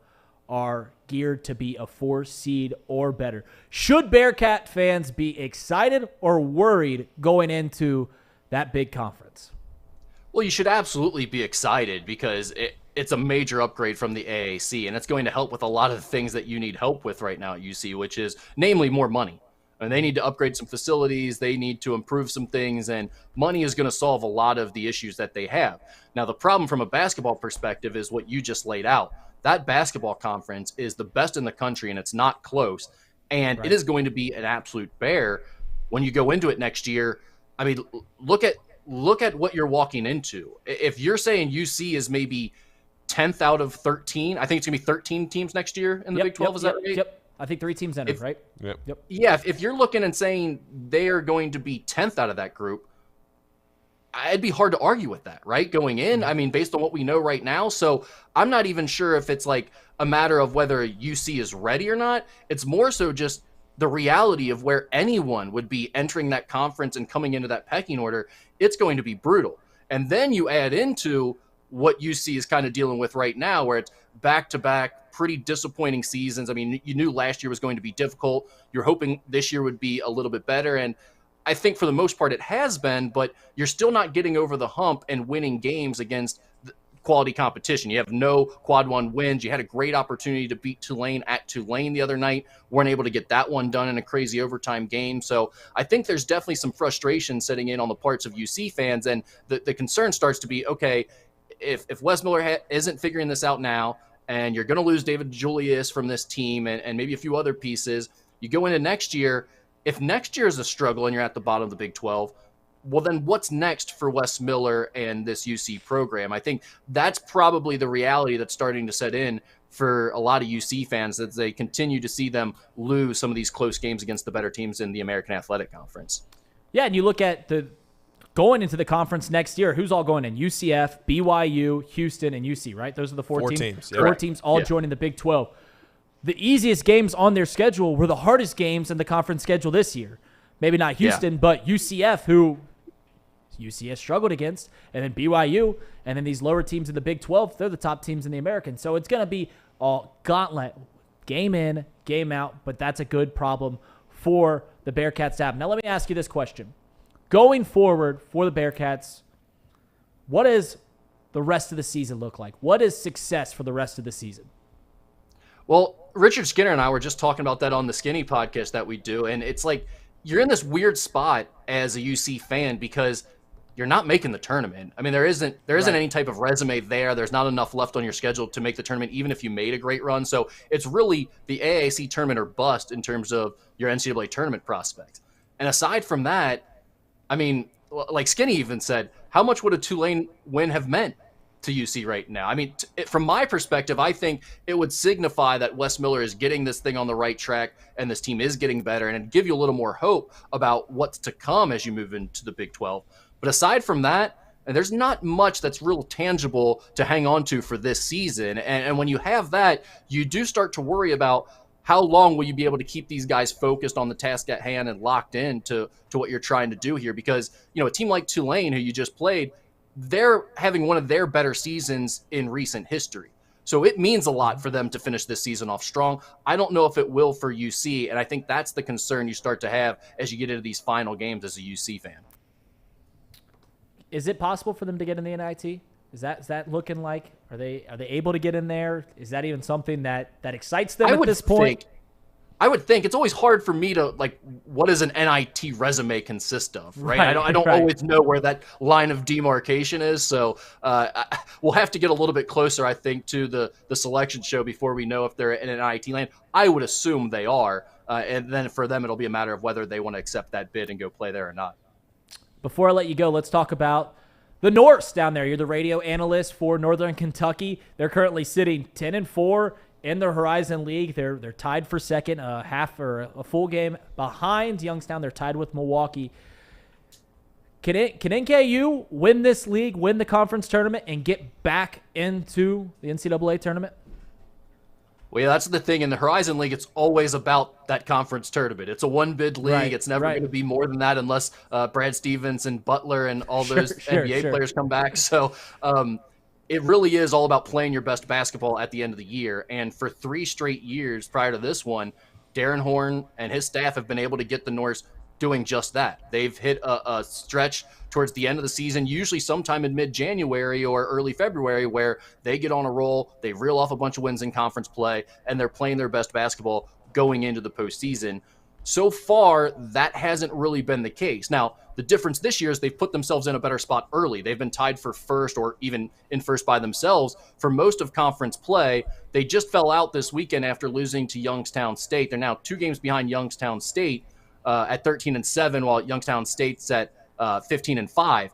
are geared to be a 4 seed or better. Should Bearcat fans be excited or worried going into that big conference? Well, you should absolutely be excited, because it's a major upgrade from the AAC, and it's going to help with a lot of the things that you need help with right now at UC, which is namely more money. And they need to upgrade some facilities, they need to improve some things, and money is going to solve a lot of the issues that they have. Now, the problem from a basketball perspective is what you just laid out. That basketball conference is the best in the country, and it's not close. And It is going to be an absolute bear when you go into it next year. I mean, look at look at what you're walking into. If you're saying UC is maybe 10th out of 13, I think it's going to be 13 teams next year in the Big 12. Is that right? Yep. I think 3 teams entered, right? Yep. Yeah, if you're looking and saying they are going to be 10th out of that group, it'd be hard to argue with that, right? Going in, I mean, based on what we know right now. So I'm not even sure if it's like a matter of whether UC is ready or not. It's more so just the reality of where anyone would be entering that conference and coming into that pecking order. It's going to be brutal. And then you add into what UC is kind of dealing with right now, where it's back-to-back pretty disappointing seasons. I mean, you knew last year was going to be difficult. You're hoping this year would be a little bit better. And I think for the most part it has been, but you're still not getting over the hump and winning games against quality competition. You have no quad one wins. You had a great opportunity to beat Tulane at Tulane the other night. Weren't able to get that one done in a crazy overtime game. So I think there's definitely some frustration setting in on the parts of UC fans. And the concern starts to be, okay, if Wes Miller isn't figuring this out now, and you're going to lose David Julius from this team and maybe a few other pieces, you go into next year. If next year is a struggle and you're at the bottom of the Big 12, well, then what's next for Wes Miller and this UC program? I think that's probably the reality that's starting to set in for a lot of UC fans, as they continue to see them lose some of these close games against the better teams in the American Athletic Conference. Yeah, and you look at going into the conference next year, who's all going in? UCF, BYU, Houston, and UC, right? Those are the four teams. Yeah. Four teams all joining the Big 12. The easiest games on their schedule were the hardest games in the conference schedule this year. Maybe not Houston, but UCF, who UCF struggled against, and then BYU, and then these lower teams in the Big 12, they're the top teams in the American. So it's going to be a gauntlet, game in, game out, but that's a good problem for the Bearcats to have. Now let me ask you this question. Going forward for the Bearcats, what does the rest of the season look like? What is success for the rest of the season? Well, Richard Skinner and I were just talking about that on the Skinny podcast that we do, and it's like you're in this weird spot as a UC fan because you're not making the tournament. I mean, there isn't any type of resume there. There's not enough left on your schedule to make the tournament, even if you made a great run. So it's really the AAC tournament or bust in terms of your NCAA tournament prospects. And aside from that, I mean, like Skinny even said, how much would a Tulane win have meant to UC right now? I mean, from my perspective, I think it would signify that Wes Miller is getting this thing on the right track and this team is getting better, and it'd give you a little more hope about what's to come as you move into the Big 12. But aside from that, there's not much that's real tangible to hang on to for this season. And when you have that, you do start to worry about how long will you be able to keep these guys focused on the task at hand and locked in to what you're trying to do here? Because, you know, a team like Tulane, who you just played, they're having one of their better seasons in recent history. So it means a lot for them to finish this season off strong. I don't know if it will for UC, and I think that's the concern you start to have as you get into these final games as a UC fan. Is it possible for them to get in the NIT? Is that looking like? Are they able to get in there? Is that even something that excites them at this point? I would think it's always hard for me to, like, what does an NIT resume consist of, right? I don't always know where that line of demarcation is. So we'll have to get a little bit closer, I think, to the selection show before we know if they're in an NIT land. I would assume they are. And then for them, it'll be a matter of whether they want to accept that bid and go play there or not. Before I let you go, let's talk about the Norse down there. You're the radio analyst for Northern Kentucky. They're currently sitting 10-4 in the Horizon League. They're tied for second, a full game behind Youngstown. They're tied with Milwaukee. Can NKU win this league, win the conference tournament, and get back into the NCAA tournament? Well, yeah, that's the thing. In the Horizon League, it's always about that conference tournament. It's a one-bid league. Right, it's never going to be more than that unless Brad Stevens and Butler and all those NBA players come back. So it really is all about playing your best basketball at the end of the year. And for 3 straight years prior to this one, Darren Horn and his staff have been able to get the Norse doing just that. They've hit a stretch towards the end of the season, usually sometime in mid-January or early February, where they get on a roll, they reel off a bunch of wins in conference play, and they're playing their best basketball going into the postseason. So far, that hasn't really been the case. Now, the difference this year is they've put themselves in a better spot early. They've been tied for first or even in first by themselves for most of conference play. They just fell out this weekend after losing to Youngstown State. They're now 2 games behind Youngstown State at 13-7, while Youngstown State's at 15-5.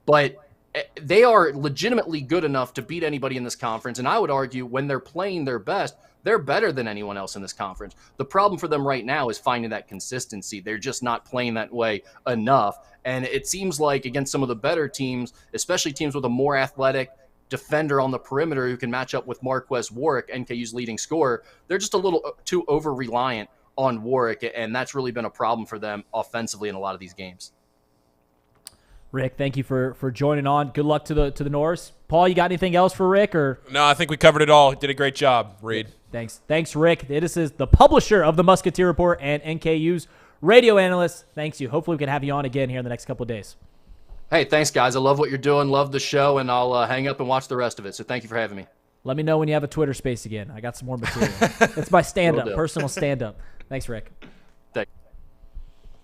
but they are legitimately good enough to beat anybody in this conference. And I would argue when they're playing their best, they're better than anyone else in this conference. The problem for them right now is finding that consistency. They're just not playing that way enough. And it seems like against some of the better teams, especially teams with a more athletic defender on the perimeter who can match up with Marquez Warwick, NKU's leading scorer, they're just a little too over-reliant on Warwick, and that's really been a problem for them offensively in a lot of these games. Rick, thank you for joining on. Good luck to the Norse. Paul, you got anything else for Rick? Or no, I think we covered it all. Did a great job, Reed. Thanks, Rick. This is the publisher of the Musketeer Report and NKU's radio analyst. Thanks you. Hopefully we can have you on again here in the next couple of days. Hey, thanks, guys. I love what you're doing. Love the show, and I'll hang up and watch the rest of it. So thank you for having me. Let me know when you have a Twitter space again. I got some more material. It's my stand-up, personal stand-up. Thanks, Rick. Thanks.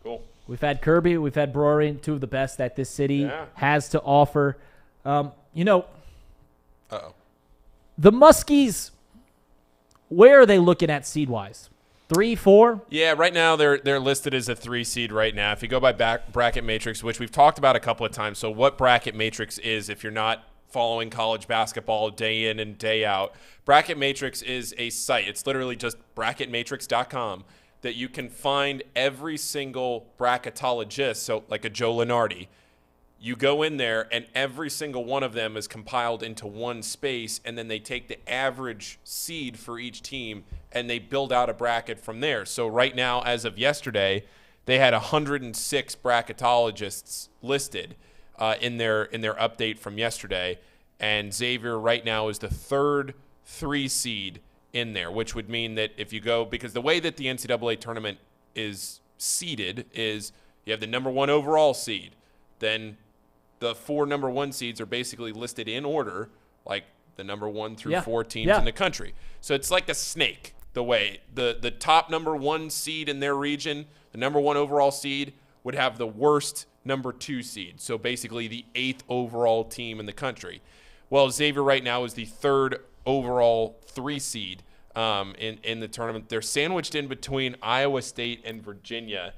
Cool. We've had Kirby. We've had Brewery, two of the best that this city has to offer. The Muskies, where are they looking at seed-wise? 3, 4? Yeah, right now they're listed as a 3 seed right now. If you go by bracket matrix, which we've talked about a couple of times, so what bracket matrix is if you're not following college basketball day in and day out, bracket matrix is a site. It's literally just bracketmatrix.com that you can find every single bracketologist, so like a Joe Lenardi. You go in there, and every single one of them is compiled into one space, and then they take the average seed for each team, and they build out a bracket from there. So right now, as of yesterday, they had 106 bracketologists listed in their update from yesterday, and Xavier right now is the third 3 seed in there, which would mean that if you go, because the way that the NCAA tournament is seeded is you have the number 1 overall seed, then the 4 number 1 seeds are basically listed in order, like the number 1 through 4 teams in the country. So it's like a snake, the way the top number 1 seed in their region, the number 1 overall seed, would have the worst number 2 seed. So basically the 8th overall team in the country. Well, Xavier right now is the 3rd overall 3 seed in the tournament. They're sandwiched in between Iowa State and Virginia.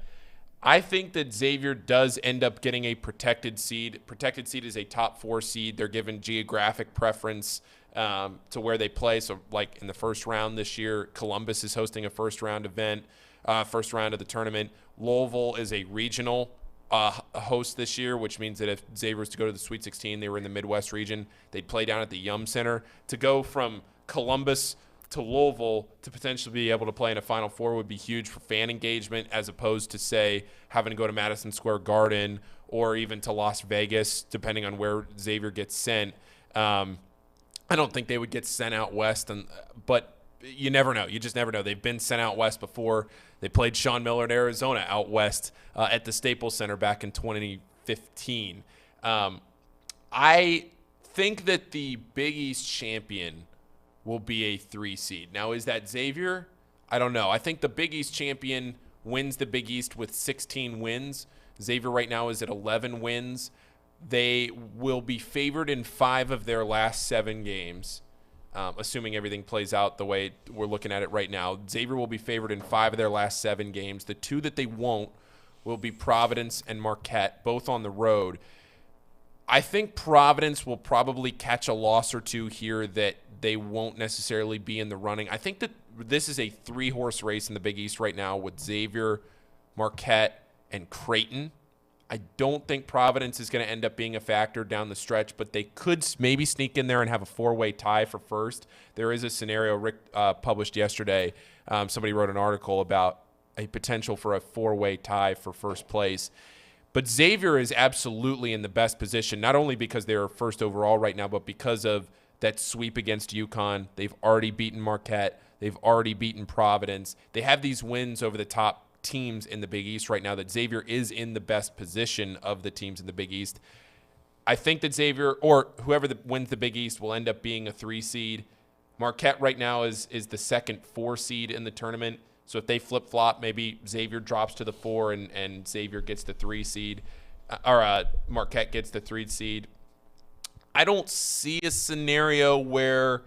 I think that Xavier does end up getting a protected seed. Protected seed is a top 4 seed. They're given geographic preference to where they play. So, like in the first round this year, Columbus is hosting a first-round event, first round of the tournament. Louisville is a regional host this year, which means that if Xavier was to go to the Sweet 16, they were in the Midwest region, they'd play down at the Yum Center. To go from Columbus to Louisville to potentially be able to play in a Final Four would be huge for fan engagement, as opposed to, say, having to go to Madison Square Garden or even to Las Vegas, depending on where Xavier gets sent. I don't think they would get sent out west, but you never know. You just never know. They've been sent out west before. They played Sean Miller in Arizona out west at the Staples Center back in 2015. I think that the Big East champion will be a 3 seed. Now, is that Xavier? I don't know. I think the Big East champion wins the Big East with 16 wins. Xavier right now is at 11 wins. They will be favored in 5 of their last 7 games, assuming everything plays out the way we're looking at it right now. Xavier will be favored in 5 of their last 7 games. The 2 that they won't will be Providence and Marquette, both on the road. I think Providence will probably catch a loss or 2 here that they won't necessarily be in the running. I think that this is a 3-horse race in the Big East right now with Xavier, Marquette, and Creighton. I don't think Providence is going to end up being a factor down the stretch, but they could maybe sneak in there and have a 4-way tie for first. There is a scenario Rick published yesterday. Somebody wrote an article about a potential for a 4-way tie for first place. But Xavier is absolutely in the best position, not only because they're first overall right now, but because of that sweep against UConn. They've already beaten Marquette. They've already beaten Providence. They have these wins over the top teams in the Big East right now that Xavier is in the best position of the teams in the Big East. I think that Xavier, or whoever wins the Big East, will end up being a 3 seed. Marquette right now is the second 4 seed in the tournament. So if they flip-flop, maybe Xavier drops to the 4 and Xavier gets the 3 seed, or Marquette gets the 3 seed. I don't see a scenario where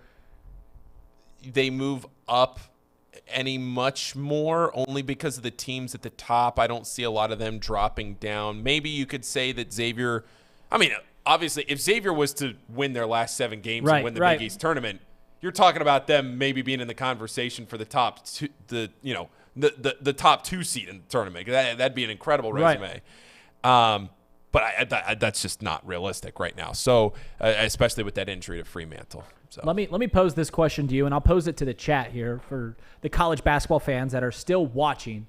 they move up any much more, only because of the teams at the top. I don't see a lot of them dropping down. Maybe you could say that Xavier, I mean, obviously, if Xavier was to win their last 7 games Right, and win the right. Big East tournament, you're talking about them maybe being in the conversation for the top two, the top 2 seed in the tournament. That'd be an incredible resume. But that's just not realistic right now. So, especially with that injury to Fremantle. So Let me pose this question to you, and I'll pose it to the chat here for the college basketball fans that are still watching.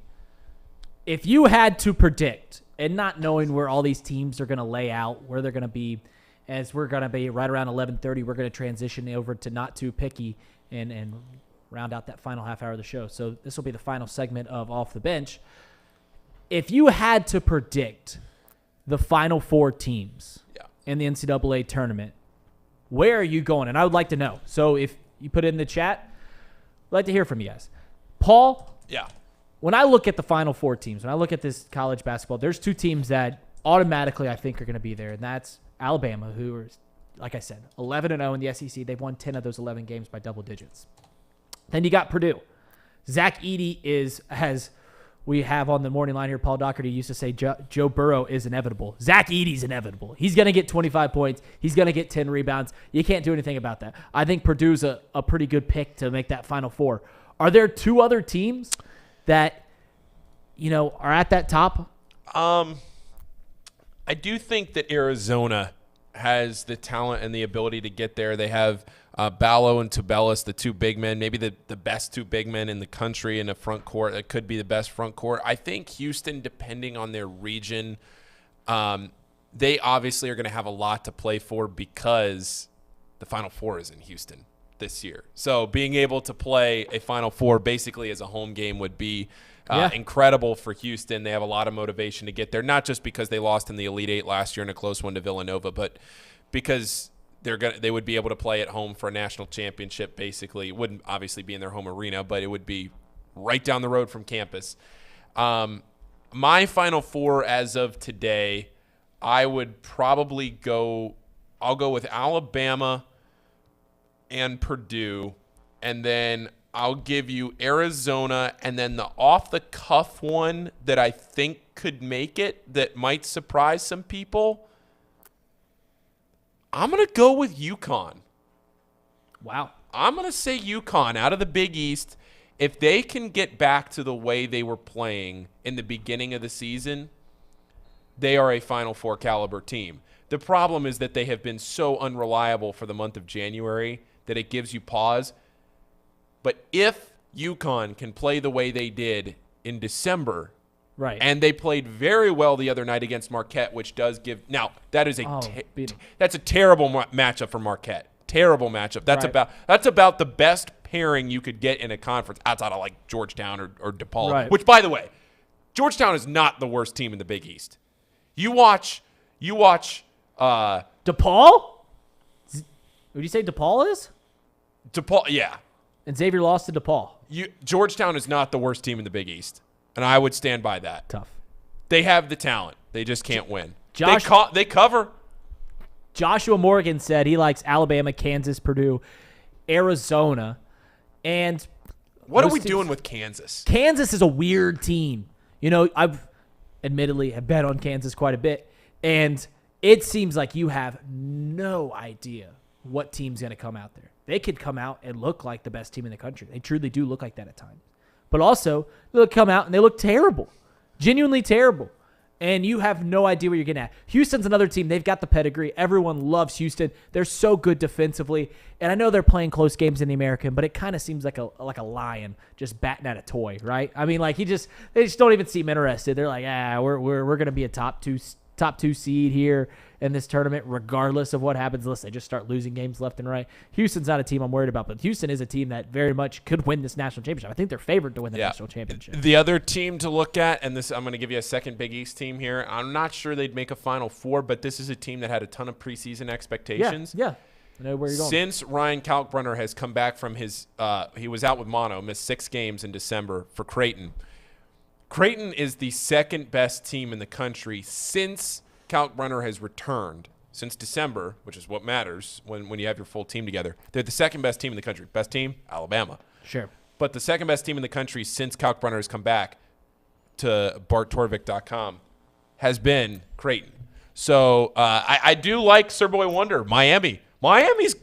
If you had to predict, and not knowing where all these teams are going to lay out, where they're going to be, as we're going to be right around 11:30, we're going to transition over to Not Too Picky and round out that final half hour of the show. So this will be the final segment of Off the Bench. If you had to predict the final 4 teams in the NCAA tournament, where are you going? And I would like to know. So if you put it in the chat, I'd like to hear from you guys. Paul? Yeah. When I look at the final 4 teams, when I look at this college basketball, there's 2 teams that automatically I think are going to be there, and that's Alabama, who are, like I said, 11-0 in the SEC. They've won 10 of those 11 games by double digits. Then you got Purdue. Zach Edey we have on the morning line here, Paul Doherty used to say Joe Burrow is inevitable. Zach Edey's inevitable. He's going to get 25 points. He's going to get 10 rebounds. You can't do anything about that. I think Purdue's a pretty good pick to make that Final Four. Are there 2 other teams that, are at that top? I do think that Arizona has the talent and the ability to get there. They have Ballo and Tubelis, the 2 big men, maybe the best 2 big men in the country in the front court. It could be the best front court. I think Houston, depending on their region, they obviously are going to have a lot to play for because the Final Four is in Houston this year. So being able to play a Final Four basically as a home game would be incredible for Houston. They have a lot of motivation to get there, not just because they lost in the Elite Eight last year in a close one to Villanova, but because they would be able to play at home for a national championship. Basically, it wouldn't obviously be in their home arena, but it would be right down the road from campus. My Final Four as of today, I would probably I'll go with Alabama and Purdue, and then I'll give you Arizona, and then the off-the-cuff one that I think could make it that might surprise some people, I'm going to go with UConn. Wow. I'm going to say UConn out of the Big East. If they can get back to the way they were playing in the beginning of the season, they are a Final Four caliber team. The problem is that they have been so unreliable for the month of January that it gives you pause. But if UConn can play the way they did in December, right, and they played very well the other night against Marquette, which does give – now, that is that's a terrible matchup for Marquette. Terrible matchup. That's about the best pairing you could get in a conference outside of like Georgetown or DePaul, right. Which, by the way, Georgetown is not the worst team in the Big East. You watch DePaul? Would you say DePaul is? DePaul, yeah. And Xavier lost to DePaul. Georgetown is not the worst team in the Big East, and I would stand by that. Tough. They have the talent. They just can't win. They cover. Joshua Morgan said he likes Alabama, Kansas, Purdue, Arizona, and what are we doing with Kansas? Kansas is a weird team. I've admittedly have bet on Kansas quite a bit, and it seems like you have no idea what team's going to come out there. They could come out and look like the best team in the country. They truly do look like that at times. But also, they'll come out and they look terrible. Genuinely terrible. And you have no idea what you're getting at. Houston's another team. They've got the pedigree. Everyone loves Houston. They're so good defensively. And I know they're playing close games in the American, but it kind of seems like a lion just batting at a toy, right? I mean, like they just don't even seem interested. They're like, we're going to be a top two seed here in this tournament, regardless of what happens. Unless they just start losing games left and right. Houston's not a team I'm worried about, but Houston is a team that very much could win this national championship. I think they're favored to win the national championship. The other team to look at, and this I'm going to give you a second Big East team here. I'm not sure they'd make a Final Four, but this is a team that had a ton of preseason expectations. Yeah. I know where you're going. Since Ryan Kalkbrenner has come back from his he was out with mono, missed 6 games in December for Creighton. Creighton is the second best team in the country since Kalkbrenner has returned. Since December, which is what matters when you have your full team together. They're the second best team in the country. Best team, Alabama. Sure. But the second best team in the country since Kalkbrenner has come back to BartTorvik.com has been Creighton. So I do like Sir Boy Wonder. Miami's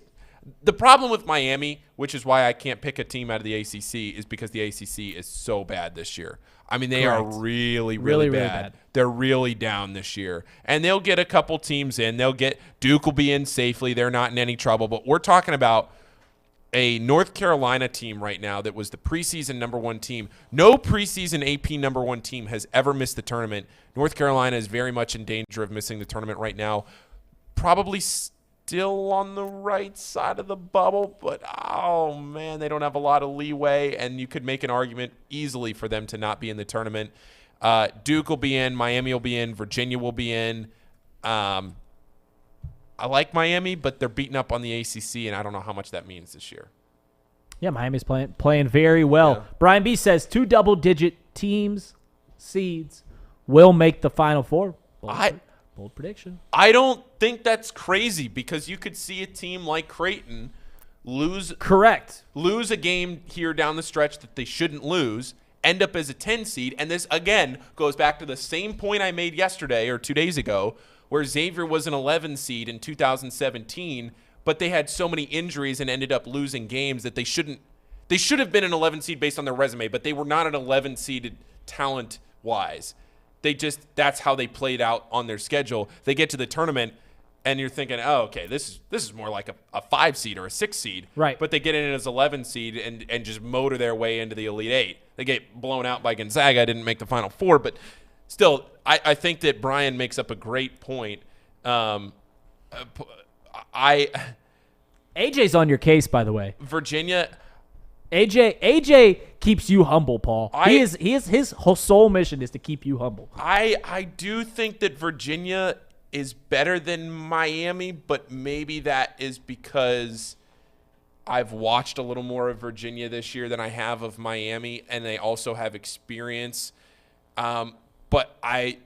the problem with Miami, which is why I can't pick a team out of the ACC, is because the ACC is so bad this year. I mean, they are really bad. They're really down this year. And they'll get a couple teams in. Duke will be in safely. They're not in any trouble. But we're talking about a North Carolina team right now that was the preseason number 1 team. No preseason AP number 1 team has ever missed the tournament. North Carolina is very much in danger of missing the tournament right now. Probably still on the right side of the bubble, but oh man, they don't have a lot of leeway, and you could make an argument easily for them to not be in the tournament. Duke will be in, Miami will be in, Virginia will be in. I like Miami, but they're beating up on the ACC, and I don't know how much that means this year. Yeah, Miami's playing very well. Yeah. Brian B says 2 double-digit teams, seeds, will make the Final Four. Bold prediction. I don't think that's crazy, because you could see a team like Creighton lose a game here down the stretch that they shouldn't lose, end up as a 10 seed, and this again goes back to the same point I made yesterday or 2 days ago, where Xavier was an 11 seed in 2017, but they had so many injuries and ended up losing games that they should have been an 11 seed based on their resume, but they were not an 11 seeded talent wise. That's how they played out on their schedule. They get to the tournament, and you're thinking, oh, okay, this is more like a 5 seed or a 6 seed. Right. But they get in as 11 seed and just motor their way into the Elite 8. They get blown out by Gonzaga. Didn't make the Final Four, but still, I think that Brian makes up a great point. AJ's on your case, by the way. Virginia. AJ keeps you humble, Paul. His whole sole mission is to keep you humble. I do think that Virginia is better than Miami, but maybe that is because I've watched a little more of Virginia this year than I have of Miami, and they also have experience. But I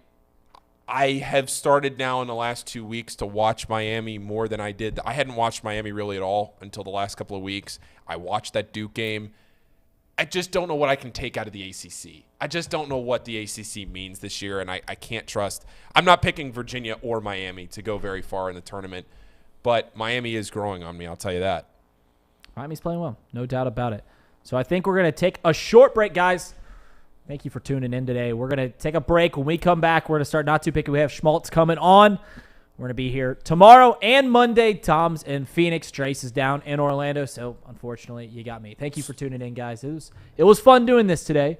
have started now in the last 2 weeks to watch Miami more than I did. I hadn't watched Miami really at all until the last couple of weeks. I watched that Duke game. I just don't know what I can take out of the ACC. I just don't know what the ACC means this year, and I can't trust. I'm not picking Virginia or Miami to go very far in the tournament, but Miami is growing on me, I'll tell you that. Miami's playing well, no doubt about it. So I think we're going to take a short break, guys. Thank you for tuning in today. We're going to take a break. When we come back, we're going to start Not Too Picky. We have Schmaltz coming on. We're going to be here tomorrow and Monday. Thom's in Phoenix. Trace is down in Orlando. So, unfortunately, you got me. Thank you for tuning in, guys. It was fun doing this today.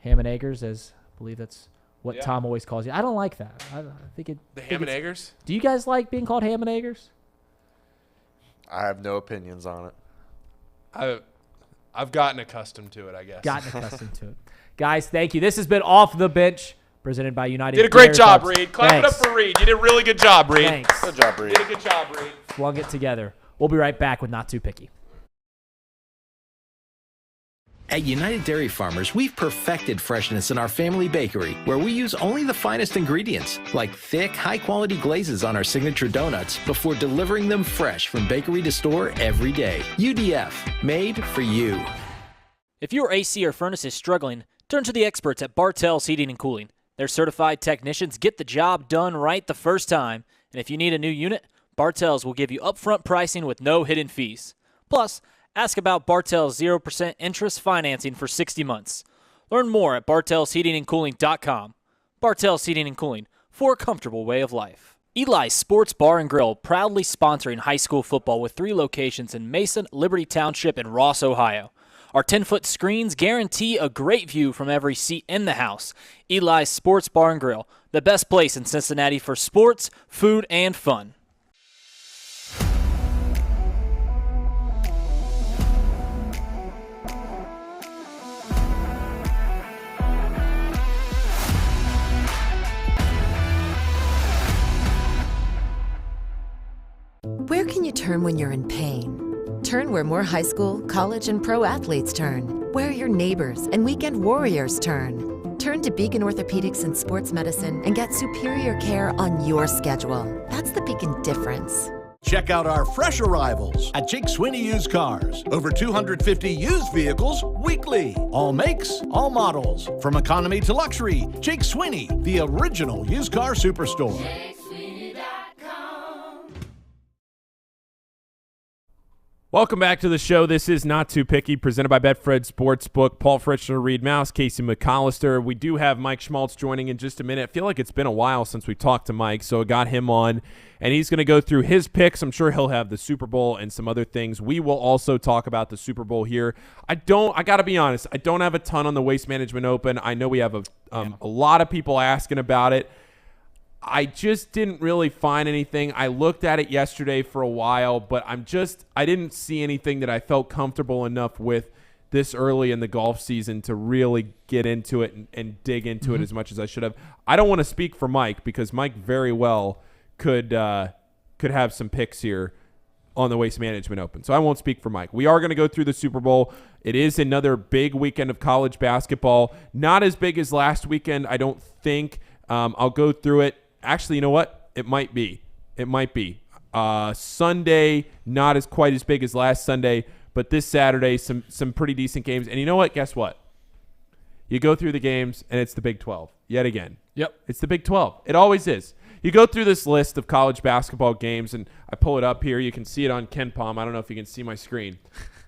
Ham and Eggers, as I believe that's what Thom always calls you. I don't like that. I think the Ham and Eggers? Do you guys like being called Ham and Eggers? I have no opinions on it. I've gotten accustomed to it, I guess. Gotten accustomed to it. Guys, thank you. This has been Off the Bench, presented by United. Did a great job, Reed. Clap it up for Reed. You did a really good job, Reed. Thanks. Good job, Reed. Did a good job, Reed. Flung it together. We'll be right back with Not Too Picky. At United Dairy Farmers, we've perfected freshness in our family bakery, where we use only the finest ingredients, like thick, high-quality glazes on our signature donuts, before delivering them fresh from bakery to store every day. UDF, made for you. If your AC or furnace is struggling, turn to the experts at Bartell's Heating and Cooling. Their certified technicians get the job done right the first time. And if you need a new unit, Bartell's will give you upfront pricing with no hidden fees. Plus, ask about Bartell's 0% interest financing for 60 months. Learn more at bartellsheatingandcooling.com. Bartell's Heating and Cooling, for a comfortable way of life. Eli's Sports Bar and Grill, proudly sponsoring high school football with 3 locations in Mason, Liberty Township, and Ross, Ohio. Our 10-foot screens guarantee a great view from every seat in the house. Eli's Sports Bar and Grill, the best place in Cincinnati for sports, food, and fun. Where can you turn when you're in pain? Turn where more high school, college, and pro athletes turn. Where your neighbors and weekend warriors turn. Turn to Beacon Orthopedics and Sports Medicine and get superior care on your schedule. That's the Beacon difference. Check out our fresh arrivals at Jake Swinney Used Cars. Over 250 used vehicles weekly. All makes, all models. From economy to luxury, Jake Swinney, the original used car superstore. Welcome back to the show. This is Not Too Picky, presented by Betfred Sportsbook. Paul Fritzner, Reed Mouse, Casey McAllister. We do have Mike Schmaltz joining in just a minute. I feel like it's been a while since we talked to Mike, so I got him on, and he's going to go through his picks. I'm sure he'll have the Super Bowl and some other things. We will also talk about the Super Bowl here. I got to be honest, I don't have a ton on the Waste Management Open. I know we have a lot of people asking about it. I just didn't really find anything. I looked at it yesterday for a while, but I didn't see anything that I felt comfortable enough with this early in the golf season to really get into it and dig into it as much as I should have. I don't want to speak for Mike because Mike very well could have some picks here on the Waste Management Open. So I won't speak for Mike. We are going to go through the Super Bowl. It is another big weekend of college basketball. Not as big as last weekend, I don't think. I'll go through it. Actually, you know what? It might be. Sunday, not quite as big as last Sunday, but this Saturday, some pretty decent games. And you know what? Guess what? You go through the games, and it's the Big 12 yet again. Yep. It's the Big 12. It always is. You go through this list of college basketball games, and I pull it up here. You can see it on KenPom. I don't know if you can see my screen.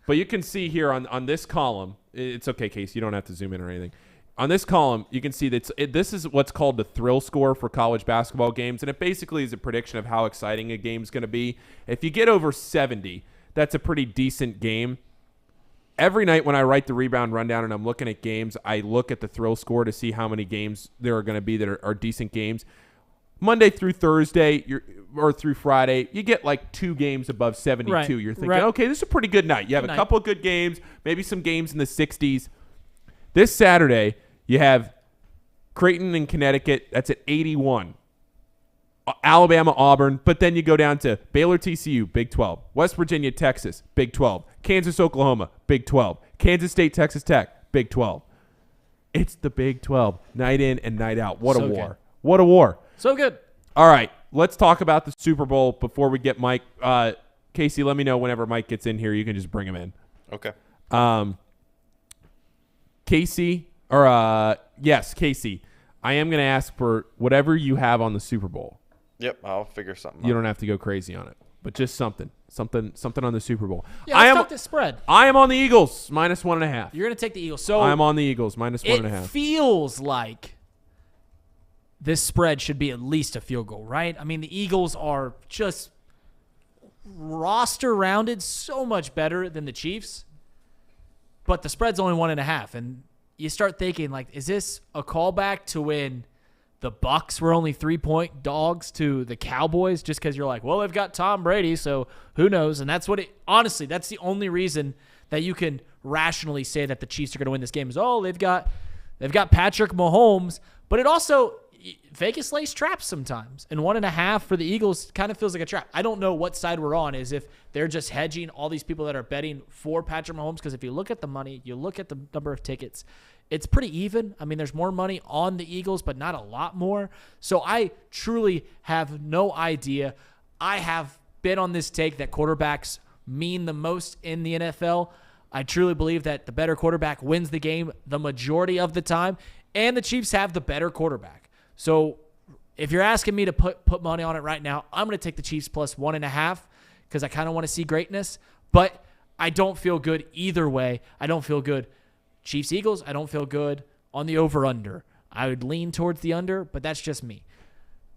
But you can see here on this column. It's okay, Casey. You don't have to zoom in or anything. On this column, you can see that this is what's called the thrill score for college basketball games, and it basically is a prediction of how exciting a game is going to be. If you get over 70, that's a pretty decent game. Every night when I write the rebound rundown and I'm looking at games, I look at the thrill score to see how many games there are going to be that are decent games. Monday through Thursday or through Friday, you get like 2 games above 72. Right. You're thinking, okay, this is a pretty good night. You have a couple of good games, maybe some games in the 60s. This Saturday, you have Creighton and Connecticut. That's at 81. Alabama, Auburn. But then you go down to Baylor, TCU, Big 12. West Virginia, Texas, Big 12. Kansas, Oklahoma, Big 12. Kansas State, Texas Tech, Big 12. It's the Big 12, night in and night out. What a war. What a war. So good. All right, let's talk about the Super Bowl before we get Mike. Casey, let me know whenever Mike gets in here. You can just bring him in. Okay. Casey, Casey, I am going to ask for whatever you have on the Super Bowl. Yep, I'll figure something out. You don't have to go crazy on it, but just something on the Super Bowl. Yeah, let's talk this spread. I am on the Eagles, -1.5. You're going to take the Eagles. So I'm on the Eagles, -1.5. It feels like this spread should be at least a field goal, right? I mean, the Eagles are just roster rounded so much better than the Chiefs. But the spread's only 1.5, and you start thinking, like, is this a callback to when the Bucs were only 3-point dogs to the Cowboys? Just because you're like, well, they've got Tom Brady, so who knows? And that's honestly, that's the only reason that you can rationally say that the Chiefs are going to win this game is, they've got Patrick Mahomes. But it also, Vegas lays traps sometimes, and 1.5 for the Eagles kind of feels like a trap. I don't know what side we're on, is if they're just hedging all these people that are betting for Patrick Mahomes, because if you look at the money, you look at the number of tickets, it's pretty even. I mean, there's more money on the Eagles, but not a lot more. So I truly have no idea. I have been on this take that quarterbacks mean the most in the NFL. I truly believe that the better quarterback wins the game the majority of the time, and the Chiefs have the better quarterback. So if you're asking me to put money on it right now, I'm going to take the Chiefs +1.5 because I kind of want to see greatness. But I don't feel good either way. I don't feel good Chiefs-Eagles. I don't feel good on the over-under. I would lean towards the under, but that's just me.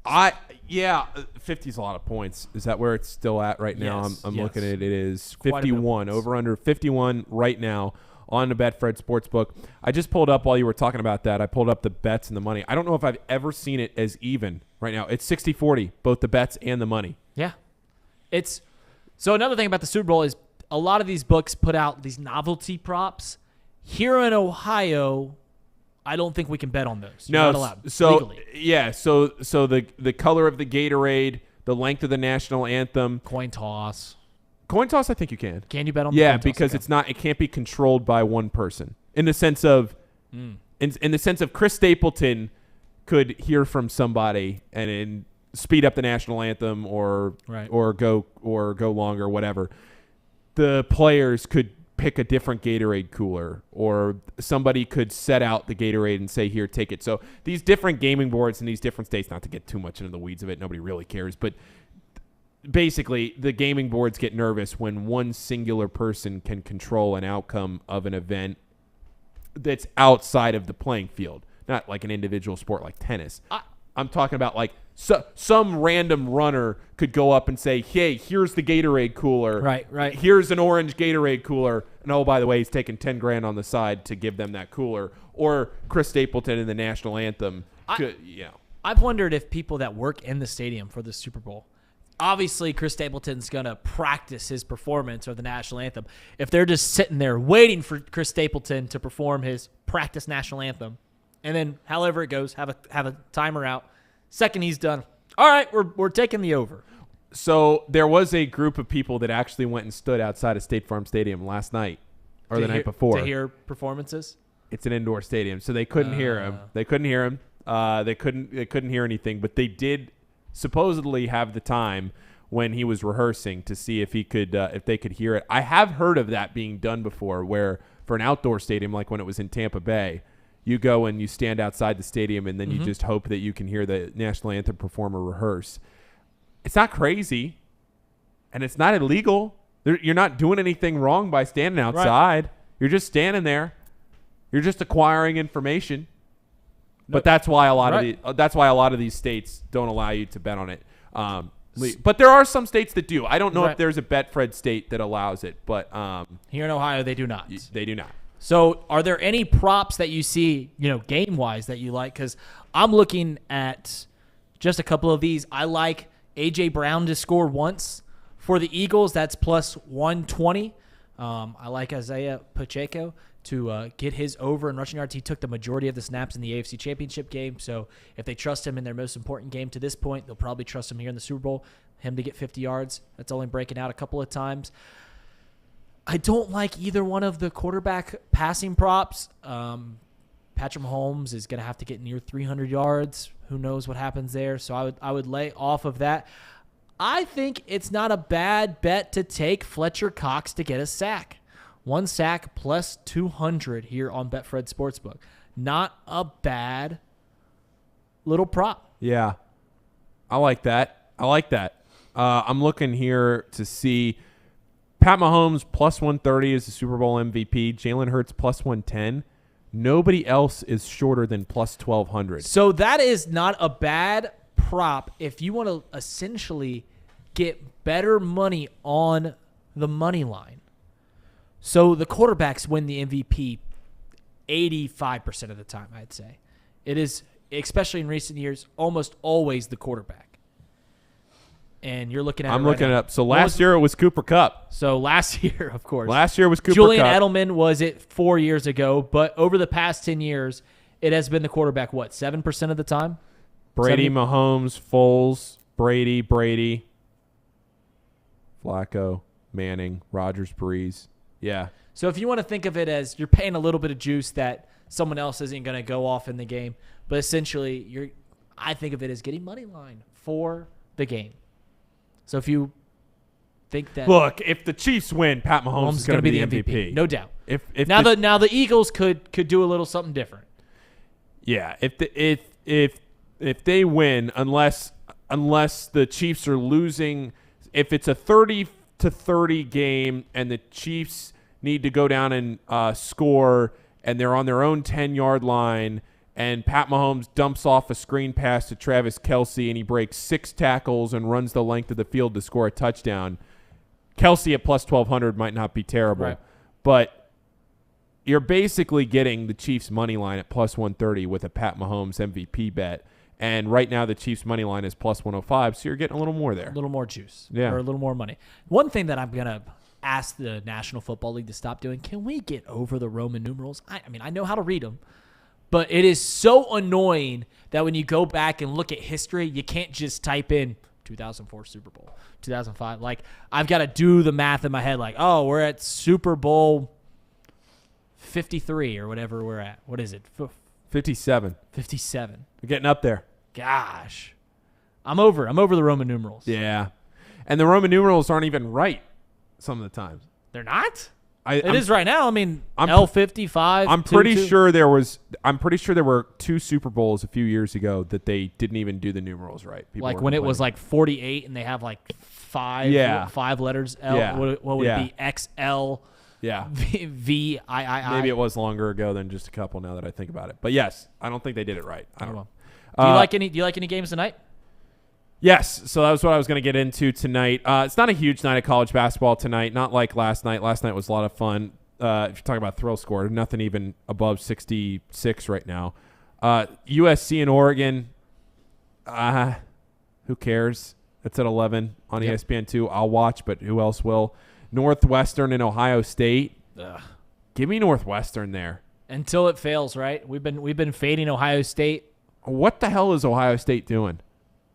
50 is a lot of points. Is that where it's still at right now? Yes, I'm yes. looking at it. It is 51. Over-under 51 right now on the Betfred Sportsbook. I just pulled up while you were talking about that. I pulled up the bets and the money. I don't know if I've ever seen it as even right now. It's 60-40, both the bets and the money. Yeah. So another thing about the Super Bowl is a lot of these books put out these novelty props. Here in Ohio, I don't think we can bet on those. You're not allowed legally. Yeah, so the color of the Gatorade, the length of the national anthem. Coin toss. Coin toss, I think you can. Can you bet on the coin toss? Yeah, because it can't be controlled by one person. In the sense of in the sense of Chris Stapleton could hear from somebody and speed up the national anthem or go longer, whatever. The players could pick a different Gatorade cooler, or somebody could set out the Gatorade and say, here, take it. So these different gaming boards in these different states, not to get too much into the weeds of it, nobody really cares, but basically the gaming boards get nervous when one singular person can control an outcome of an event that's outside of the playing field, not like an individual sport like tennis. I'm talking about like some random runner could go up and say, hey, here's the Gatorade cooler. Right. Here's an orange Gatorade cooler. And oh, by the way, he's taking $10,000 on the side to give them that cooler. Or Chris Stapleton in the national anthem. I've wondered if people that work in the stadium for the Super Bowl, obviously Chris Stapleton's going to practice his performance or the national anthem. If they're just sitting there waiting for Chris Stapleton to perform his practice national anthem, and then however it goes, have a timer out. Second he's done, all right, we're taking the over. So there was a group of people that actually went and stood outside of State Farm Stadium last night or the night before. To hear performances? It's an indoor stadium, so they couldn't hear him. They couldn't hear him. They couldn't hear anything, but they did supposedly have the time when he was rehearsing to see if he could if they could hear it. I have heard of that being done before, where for an outdoor stadium, like when it was in Tampa Bay, you go and you stand outside the stadium and then you just hope that you can hear the national anthem performer rehearse. It's not crazy, and it's not illegal. You're not doing anything wrong by standing outside. Right. You're just standing there. You're just acquiring information. But that's why a lot of these states don't allow you to bet on it. But there are some states that do. I don't know if there's a Betfred state that allows it, but here in Ohio they do not. They do not. So, are there any props that you see, game-wise that you like? Because I'm looking at just a couple of these. I like A.J. Brown to score once for the Eagles. That's plus 120. I like Isaiah Pacheco to get his over in rushing yards. He took the majority of the snaps in the AFC Championship game. So, if they trust him in their most important game to this point, they'll probably trust him here in the Super Bowl. Him to get 50 yards. That's only breaking out a couple of times. I don't like either one of the quarterback passing props. Patrick Mahomes is going to have to get near 300 yards. Who knows what happens there? So I would lay off of that. I think it's not a bad bet to take Fletcher Cox to get a sack. 1 sack plus 200 here on Betfred Sportsbook. Not a bad little prop. Yeah, I like that. I'm looking here to see Pat Mahomes plus 130 is the Super Bowl MVP. Jalen Hurts plus 110. Nobody else is shorter than plus 1,200. So that is not a bad prop if you want to essentially get better money on the money line. So the quarterbacks win the MVP 85% of the time, I'd say. It is, especially in recent years, almost always the quarterback. And you're looking at I'm looking it up. So last year it was Cooper Kupp. So last year, of course. Last year was Cooper Kupp. Julian Edelman was it 4 years ago, but over the past 10 years, it has been the quarterback, 7% of the time? Brady, 70? Mahomes, Foles, Brady, Flacco, Manning, Rodgers, Breeze. Yeah. So if you want to think of it as you're paying a little bit of juice that someone else isn't going to go off in the game, but essentially I think of it as getting money line for the game. So if you think that if the Chiefs win, Pat Mahomes is going to be the MVP, no doubt. If now the Eagles could do a little something different. Yeah, if they win, unless the Chiefs are losing, if it's a 30-30 game and the Chiefs need to go down and score and they're on their own 10-yard line. And Pat Mahomes dumps off a screen pass to Travis Kelce, and he breaks 6 tackles and runs the length of the field to score a touchdown. Kelce at plus 1,200 might not be terrible. Right. But you're basically getting the Chiefs' money line at plus 130 with a Pat Mahomes MVP bet. And right now the Chiefs' money line is plus 105, so you're getting a little more there. A little more juice. Yeah. Or a little more money. One thing that I'm going to ask the National Football League to stop doing, can we get over the Roman numerals? I mean, I know how to read them. But it is so annoying that when you go back and look at history, you can't just type in 2004 Super Bowl, 2005. Like, I've got to do the math in my head like, oh, we're at Super Bowl 53 or whatever we're at. What is it? 57. 57. We're getting up there. Gosh. I'm over the Roman numerals. Yeah. And the Roman numerals aren't even right some of the times. They're not? It is right now. I mean, L55. I'm pretty sure there were 2 Super Bowls a few years ago that they didn't even do the numerals right. People like were when it complaining. was like 48 and they have like five letters. L. Yeah. What would it be? XL. Yeah. V I. Maybe it was longer ago than just a couple. Now that I think about it, but yes, I don't think they did it right. I don't know. Do you like any games tonight? Yes, so that was what I was going to get into tonight. It's not a huge night of college basketball tonight, not like last night. Last night was a lot of fun. If you're talking about thrill score, nothing even above 66 right now. USC and Oregon, who cares? It's at 11 on ESPN2. I'll watch, but who else will? Northwestern and Ohio State. Give me Northwestern there. Until it fails, right? We've been fading Ohio State. What the hell is Ohio State doing?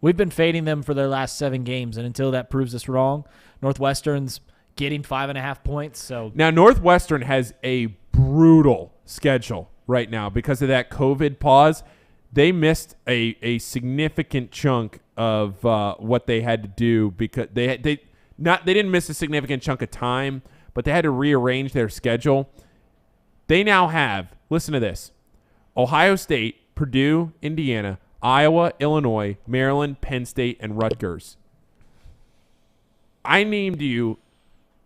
We've been fading them for their last 7 games, and until that proves us wrong, Northwestern's getting 5.5 points. So now Northwestern has a brutal schedule right now because of that COVID pause. They missed a significant chunk of what they had to do because they didn't miss a significant chunk of time, but they had to rearrange their schedule. They now have, listen to this, Ohio State, Purdue, Indiana, Iowa, Illinois, Maryland, Penn State, and Rutgers. I named you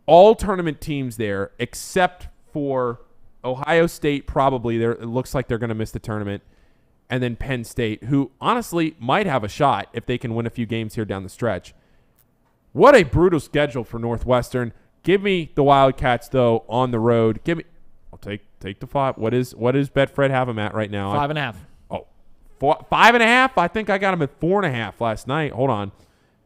all tournament teams there except for Ohio State probably. It looks like they're going to miss the tournament. And then Penn State, who honestly might have a shot if they can win a few games here down the stretch. What a brutal schedule for Northwestern. Give me the Wildcats, though, on the road. I'll take the 5. What does Betfred have them at right now? 5.5. 5.5. I think I got him at 4.5 last night. Hold on.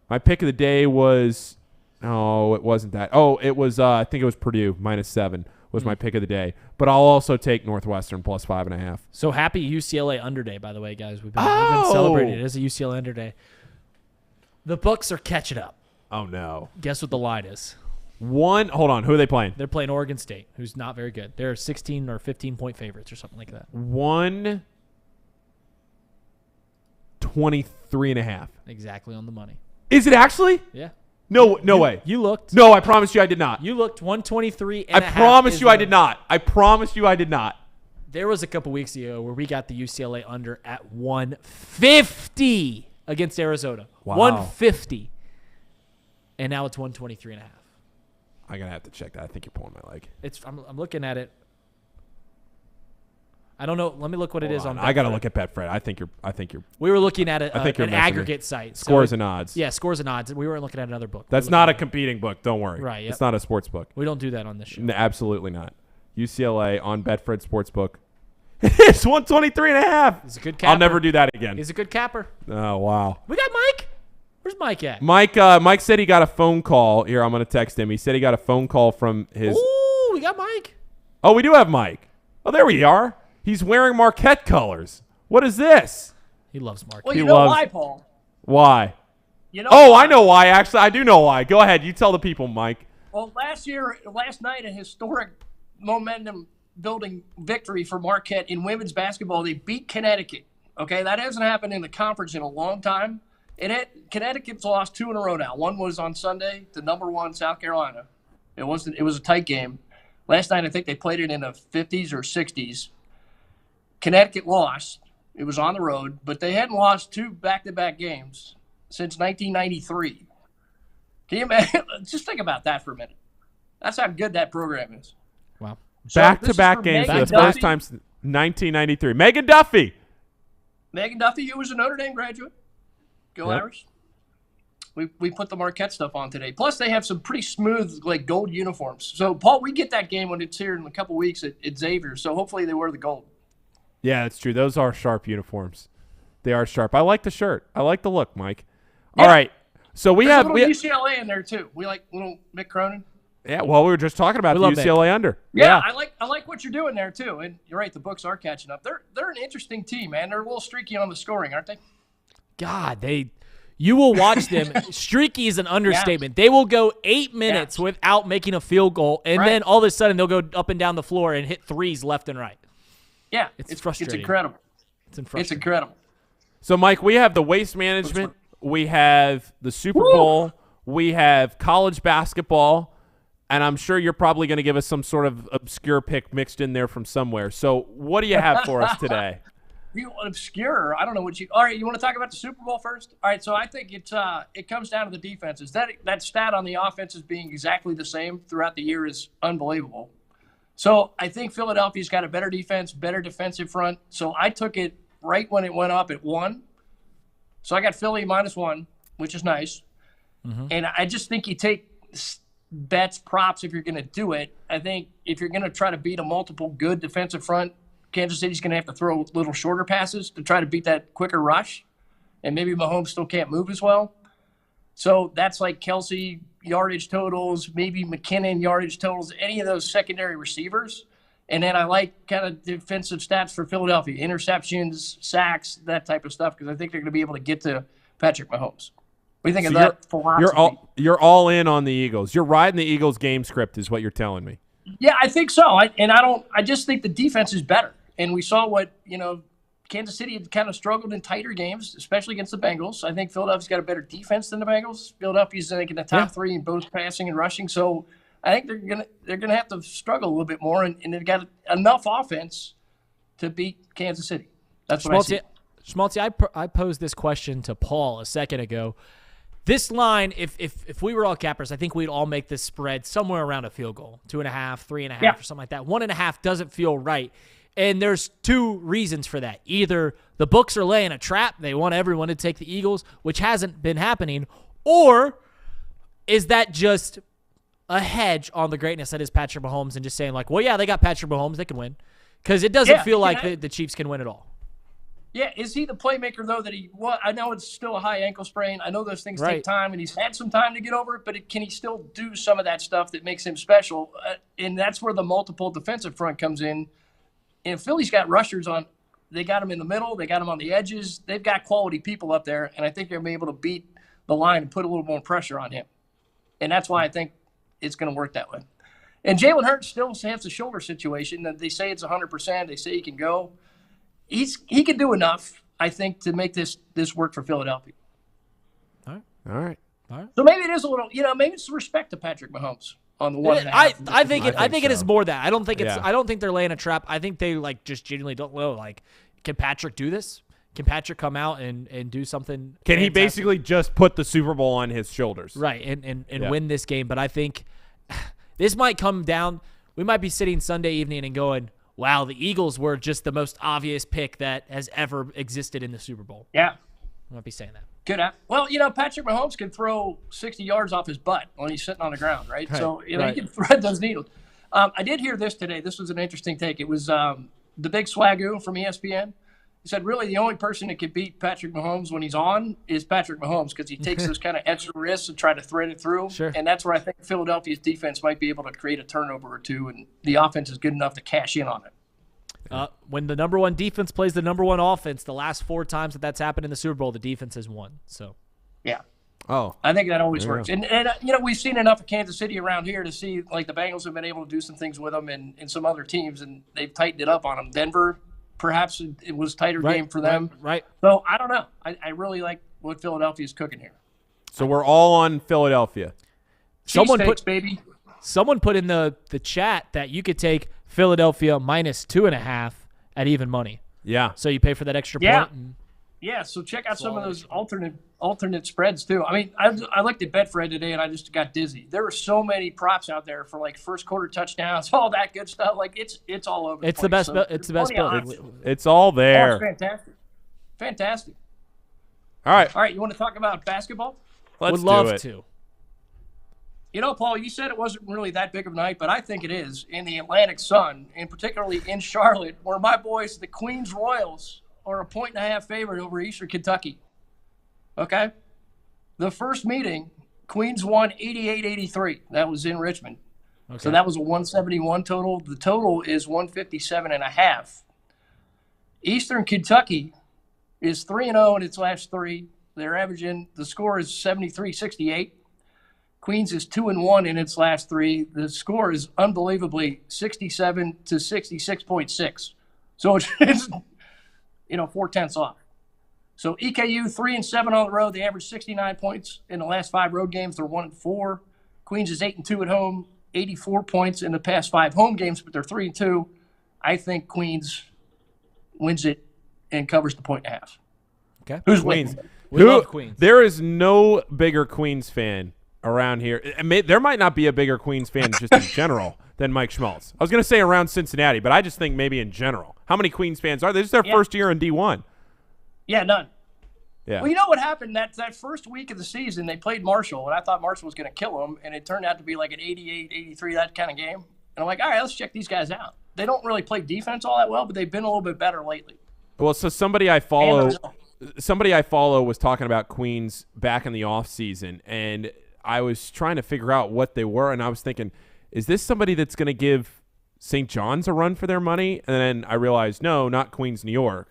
My pick of the day was, it wasn't that. It was, I think it was Purdue -7 was my pick of the day. But I'll also take Northwestern plus 5.5. So happy UCLA under day, by the way, guys. We've been celebrating it as a UCLA under day. The books are catching up. Oh, no. Guess what the line is? Hold on. Who are they playing? They're playing Oregon State, who's not very good. They're 16 or 15-point favorites or something like that. 123.5. Exactly on the money. Is it actually? Yeah. No way. You looked. No, I promise you I did not. You looked 123 I promise you I did not. I promise you I did not. There was a couple weeks ago where we got the UCLA under at 150 against Arizona. Wow. 150. And now it's 123.5. I'm going to have to check that. I think you're pulling my leg. I'm looking at it. I don't know. Let me look what it is on Betfred. I got to look at Betfred. I think you're. We were looking at an aggregate site. Scores and odds. Yeah, scores and odds. We weren't looking at another book. That's not a competing book. Don't worry. Right. Yep. It's not a sports book. We don't do that on this show. No, absolutely not. UCLA on Betfred Sportsbook. It's 123.5. He's a good capper. I'll never do that again. He's a good capper. Oh, wow. We got Mike. Where's Mike at? Mike said he got a phone call. Here, I'm going to text him. He said he got a phone call from his. Ooh, we got Mike. Oh, we do have Mike. Oh, there we are. He's wearing Marquette colors. What is this? He loves Marquette. Well, you know why, Paul? Why? You know. Oh, I know why. Actually, I do know why. Go ahead. You tell the people, Mike. Well, last night, a historic momentum-building victory for Marquette in women's basketball. They beat Connecticut. Okay, that hasn't happened in the conference in a long time. Connecticut's lost 2 in a row now. One was on Sunday to number 1 South Carolina. It was a tight game. Last night, I think they played it in the 50s or 60s. Connecticut lost. It was on the road, but they hadn't lost 2 back-to-back games since 1993. Can you imagine? Just think about that for a minute. That's how good that program is. Wow. So back-to-back games for the first time since 1993. Megan Duffy. Megan Duffy, who was a Notre Dame graduate. Go Irish. We put the Marquette stuff on today. Plus, they have some pretty smooth, gold uniforms. So, Paul, we get that game when it's here in a couple weeks at Xavier. So, hopefully they wear the gold. Yeah, that's true. Those are sharp uniforms. They are sharp. I like the shirt. I like the look, Mike. Yeah. All right. So There's a little UCLA in there too. We like little Mick Cronin. Yeah. Well, we were just talking about the UCLA under. Yeah, I like what you're doing there too. And you're right. The books are catching up. They're an interesting team, man. They're a little streaky on the scoring, aren't they? God, you will watch them. Streaky is an understatement. Yeah. They will go 8 minutes without making a field goal, and then all of a sudden they'll go up and down the floor and hit threes left and right. Yeah, it's frustrating. It's incredible. It's incredible. So, Mike, we have the Waste Management. We have the Super Bowl. We have college basketball. and I'm sure you're probably going to give us some sort of obscure pick mixed in there from somewhere. So what do you have for us today? You obscure? I don't know what you. All right, you want to talk about the Super Bowl first? All right, so I think it comes down to the defenses. That stat on the offenses being exactly the same throughout the year is unbelievable. So I think Philadelphia's got a better defense, better defensive front. So I took it right when it went up at 1. So I got Philly -1, which is nice. Mm-hmm. And I just think you take bets, props if you're going to do it. I think if you're going to try to beat a multiple good defensive front, Kansas City's going to have to throw little shorter passes to try to beat that quicker rush. And maybe Mahomes still can't move as well. So that's like Kelsey yardage totals, maybe McKinnon yardage totals, any of those secondary receivers. And then I like kind of defensive stats for Philadelphia, interceptions, sacks, that type of stuff, because I think they're going to be able to get to Patrick Mahomes. What do you think of that philosophy? You're all in on the Eagles. You're riding the Eagles game script is what you're telling me. Yeah, I think so. I just think the defense is better. And we saw what, Kansas City had kind of struggled in tighter games, especially against the Bengals. I think Philadelphia's got a better defense than the Bengals. Philadelphia's in the top 3 in both passing and rushing. So I think they're gonna have to struggle a little bit more, and they've got enough offense to beat Kansas City. That's what I see. Schmaltzy, I posed this question to Paul a second ago. This line, if we were all cappers, I think we'd all make this spread somewhere around a field goal, 2.5, 3.5, or something like that. 1.5 doesn't feel right. And there's 2 reasons for that. Either the books are laying a trap, they want everyone to take the Eagles, which hasn't been happening, or is that just a hedge on the greatness that is Patrick Mahomes and just saying like, well, yeah, they got Patrick Mahomes, they can win. Because it doesn't feel like the Chiefs can win at all. Yeah, is he the playmaker, though, that he was? I know it's still a high ankle sprain. I know those things take time, and he's had some time to get over it, but can he still do some of that stuff that makes him special? And that's where the multiple defensive front comes in. And Philly's got rushers on. They got them in the middle. They got them on the edges. They've got quality people up there, and I think they're going to be able to beat the line and put a little more pressure on him. And that's why I think it's going to work that way. And Jalen Hurts still has a shoulder situation. They say it's 100%. They say he can go. He can do enough, I think, to make this work for Philadelphia. All right. So maybe it is a little, maybe it's respect to Patrick Mahomes. On the 1.5. I think it is more that. I don't think I don't think they're laying a trap. I think they just genuinely don't know. Can Patrick do this? Can Patrick come out and do something? Can he basically just put the Super Bowl on his shoulders? Right, and win this game. But I think this might come down. We might be sitting Sunday evening and going, wow, the Eagles were just the most obvious pick that has ever existed in the Super Bowl. Yeah. I might be saying that. Good. Well, Patrick Mahomes can throw 60 yards off his butt when he's sitting on the ground, right? So, he can thread those needles. I did hear this today. This was an interesting take. It was the big swagoo from ESPN. He said, really, the only person that can beat Patrick Mahomes when he's on is Patrick Mahomes because he takes those kind of extra risks and try to thread it through. Sure. And that's where I think Philadelphia's defense might be able to create a turnover or two, and the offense is good enough to cash in on it. When the number 1 defense plays the number 1 offense, the last 4 times that's happened in the Super Bowl, the defense has won. So, yeah. Oh, I think that always works. And we've seen enough of Kansas City around here to see like the Bengals have been able to do some things with them and some other teams, and they've tightened it up on them. Denver, perhaps it was a tighter game for them. Right. So I don't know. I really like what Philadelphia's cooking here. So we're all on Philadelphia. Someone put in the chat that you could take Philadelphia -2.5 at even money. Yeah. So you pay for that extra point. Yeah. So check out some of those alternate spreads too. I mean, I looked at Betfred today and I just got dizzy. There are so many props out there for like first quarter touchdowns, all that good stuff. Like it's all over. It's the best. It's the best bet. It's all there. Oh, it's fantastic. All right. You want to talk about basketball? Would love to. Paul, you said it wasn't really that big of a night, but I think it is in the Atlantic Sun, and particularly in Charlotte, where my boys, the Queens Royals, are a 1.5 favorite over Eastern Kentucky. Okay? The first meeting, Queens won 88-83. That was in Richmond. Okay. So that was a 171 total. The total is 157.5. Eastern Kentucky is 3-0 in its last 3. They're averaging, the score is 73-68. Queens is 2-1 in its last 3. The score is unbelievably 67 to 66.6. So it's 4/10 off. So EKU 3-7 on the road. They average 69 points in the last 5 road games. They're 1-4. Queens is 8-2 at home, 84 points in the past 5 home games, but they're 3-2. I think Queens wins it and covers the 1.5. Okay. Who's Queens? winning? We love Queens. There is no bigger Queens fan around here. There might not be a bigger Queens fan just in general than Mike Schmaltz. I was going to say around Cincinnati, but I just think maybe in general. How many Queens fans are there? This is their first year in D1. Yeah, none. Yeah. Well, you know what happened? That first week of the season, they played Marshall, and I thought Marshall was going to kill them, and it turned out to be like an 88, 83, that kind of game. And I'm like, all right, let's check these guys out. They don't really play defense all that well, but they've been a little bit better lately. Well, so somebody I follow was talking about Queens back in the offseason, and I was trying to figure out what they were, and I was thinking, is this somebody that's going to give St. John's a run for their money? And then I realized, no, not Queens, New York.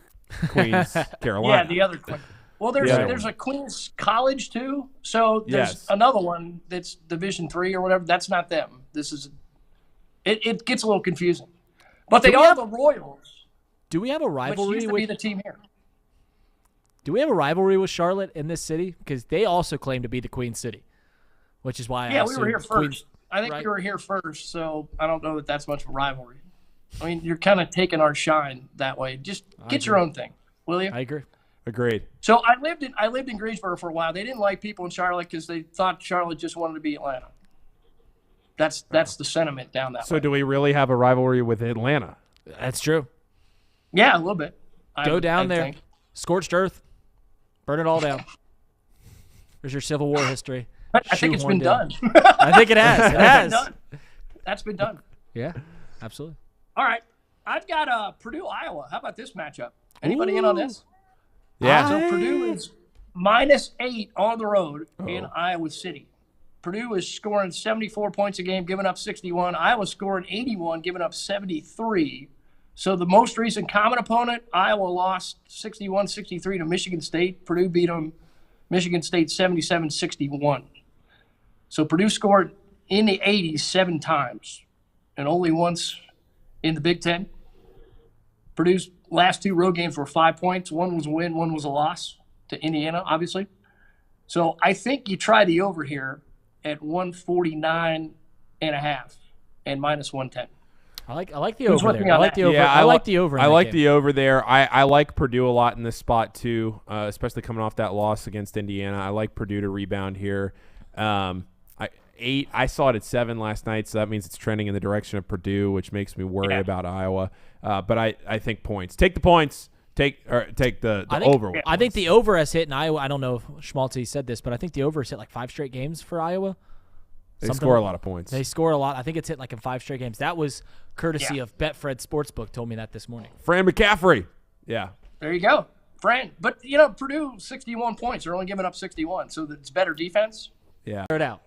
Queens, Carolina. Yeah, the other Queens. Well, there's a Queens College too. So there's another one that's Division III or whatever. That's not them. This is it gets a little confusing. But they are the Royals. Do we have a rivalry which used to be the team here? Do we have a rivalry with Charlotte in this city? Because they also claim to be the Queen City, which is why we were here first. I think we were here first, so I don't know that that's much of a rivalry. I mean, you're kind of taking our shine that way. Just get your own thing, will you? I agree. Agreed. So I lived in Greensboro for a while. They didn't like people in Charlotte because they thought Charlotte just wanted to be Atlanta. That's the sentiment down that way. So do we really have a rivalry with Atlanta? That's true. Yeah, a little bit. Go down there. Think. Scorched earth. Burn it all down. There's your Civil War history. I think it's been done. I think it has. It has. That's been done. Yeah, absolutely. All right. I've got Purdue, Iowa. How about this matchup? Anybody in on this? Yeah. So Purdue is -8 on the road in Iowa City. Purdue is scoring 74 points a game, giving up 61. Iowa scoring 81, giving up 73. So the most recent common opponent, Iowa lost 61-63 to Michigan State. Purdue beat them, Michigan State 77-61. So Purdue scored in the 80s 7 times and only once in the Big Ten. Purdue's last 2 road games were 5 points. One was a win, one was a loss to Indiana, obviously. So I think you try the over here at 149.5 and -110. I like the over there. I like the over. Yeah, I like the over. I like the over there. I like Purdue a lot in this spot too, especially coming off that loss against Indiana. I like Purdue to rebound here. 8. I saw it at 7 last night, so that means it's trending in the direction of Purdue, which makes me worry about Iowa. But I think points. Take the points. Take the over. I think the over has hit in Iowa. I don't know if Schmaltzy said this, but I think the over has hit like 5 straight games for Iowa. They score a lot of points. They score a lot. I think it's hit like in 5 straight games. That was courtesy of Betfred Sportsbook. Told me that this morning. Fran McCaffrey. Yeah. There you go, Fran. But Purdue 61 points. They're only giving up 61, so it's better defense. Yeah. Figure it out.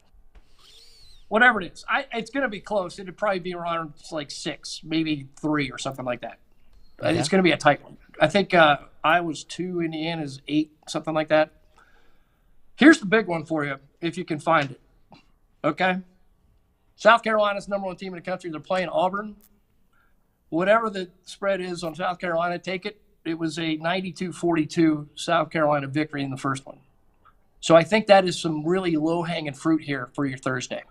Whatever it is, it's going to be close. It'd probably be around like 6, maybe 3 or something like that. Okay. It's going to be a tight one. I think Iowa's 2, Indiana's 8, something like that. Here's the big one for you, if you can find it. Okay? South Carolina's #1 team in the country. They're playing Auburn. Whatever the spread is on South Carolina, take it. It was a 92-42 South Carolina victory in the first one. So I think that is some really low-hanging fruit here for your Thursday.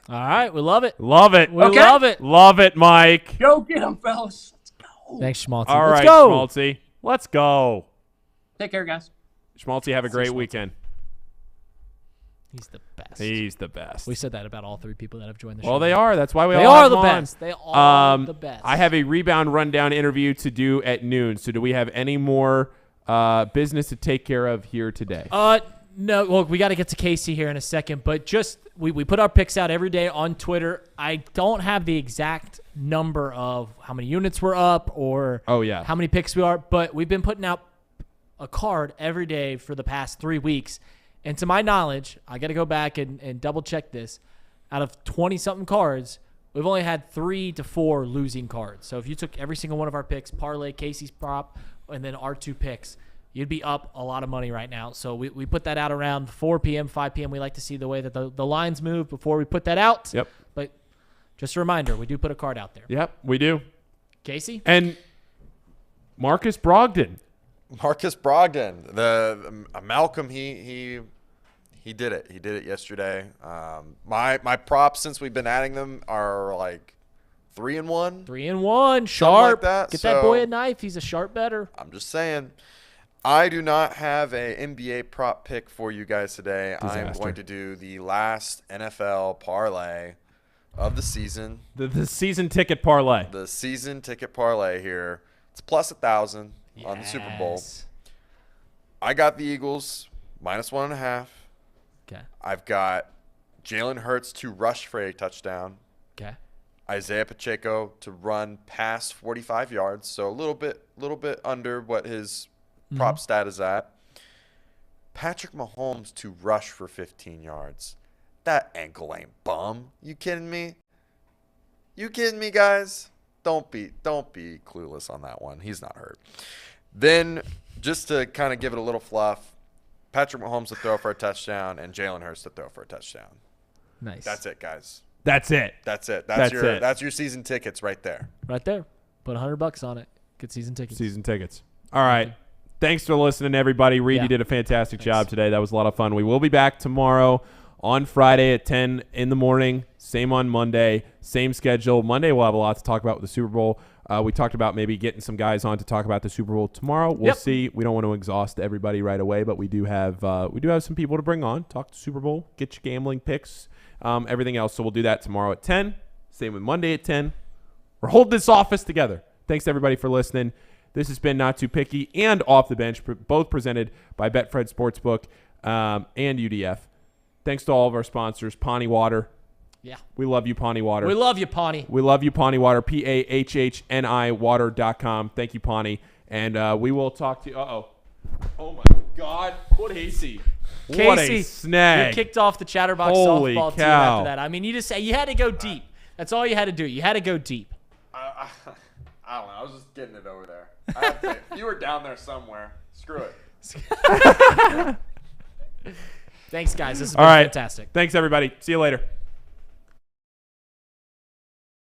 All right, we love it. Love it. We love it. Love it, Mike. Go get them, fellas. Let's go. Thanks, Schmaltzy. All Let's right, go. Schmaltzy. Let's go. Take care, guys. Schmaltzy, have a great weekend. He's the best. He's the best. We said that about all 3 people that have joined the show. Well, they are. That's why we they all are have the on. best. They are the best. I have a rebound rundown interview to do at noon. So do we have any more business to take care of here today? No. Well, we got to get to Casey here in a second, but just we put our picks out every day on Twitter. I don't have the exact number of how many units we're up or how many picks we are, but we've been putting out a card every day for the past 3 weeks. And to my knowledge, I got to go back and double check this. Out of 20-something cards, we've only had 3 to 4 losing cards. So if you took every single one of our picks, parlay, Casey's prop, and then our 2 picks, you'd be up a lot of money right now. So we put that out around 4 p.m., 5 p.m. We like to see the way that the lines move before we put that out. Yep. But just a reminder, we do put a card out there. Yep, we do. Casey? And Marcus Brogdon. The Malcolm, he He did it. He did it yesterday. My props since we've been adding them are like 3-1. 3-1. Sharp. Like that. Get that boy a knife. He's a sharp better. I'm just saying. I do not have a NBA prop pick for you guys today. I am going to do the last NFL parlay of the season. The season ticket parlay. The season ticket parlay here. It's plus 1,000 on the Super Bowl. I got the Eagles -1.5. Okay. I've got Jalen Hurts to rush for a touchdown. Okay. Isaiah Pacheco to run past 45 yards, so a little bit under what his prop stat is at. Patrick Mahomes to rush for 15 yards. That ankle ain't bum. You kidding me? You kidding me, guys? Don't be clueless on that one. He's not hurt. Then, just to kind of give it a little fluff, Patrick Mahomes to throw for a touchdown and Jalen Hurts to throw for a touchdown. Nice. That's it, guys. That's it. That's it. That's That's your season tickets right there. Right there. Put $100 on it. Get season tickets. Season tickets. All right. Thanks for listening, everybody. Reed, you did a fantastic job today. That was a lot of fun. We will be back tomorrow on Friday at 10 in the morning. Same on Monday. Same schedule. Monday we'll have a lot to talk about with the Super Bowl. We talked about maybe getting some guys on to talk about the Super Bowl tomorrow. We'll see. We don't want to exhaust everybody right away, but we do have some people to bring on. Talk to Super Bowl. Get your gambling picks. Everything else. So we'll do that tomorrow at 10. Same with Monday at 10. We're holding this office together. Thanks to everybody for listening. This has been Not Too Picky and Off the Bench, both presented by Betfred Sportsbook and UDF. Thanks to all of our sponsors, Pawnee Water. Yeah. We love you, Pawnee Water. We love you, Pawnee. We love you, Pawnee Water, PAHHNI water.com. Thank you, Pawnee. And we will talk to you. Uh-oh. Oh, my God. What Casey. What a snag. You kicked off the Chatterbox Holy softball team cow. after that. I mean, you had to go deep. That's all you had to do. You had to go deep. I don't know. I was just getting it over there. You were down there somewhere. Screw it. Thanks, guys. This has been fantastic. Thanks, everybody. See you later.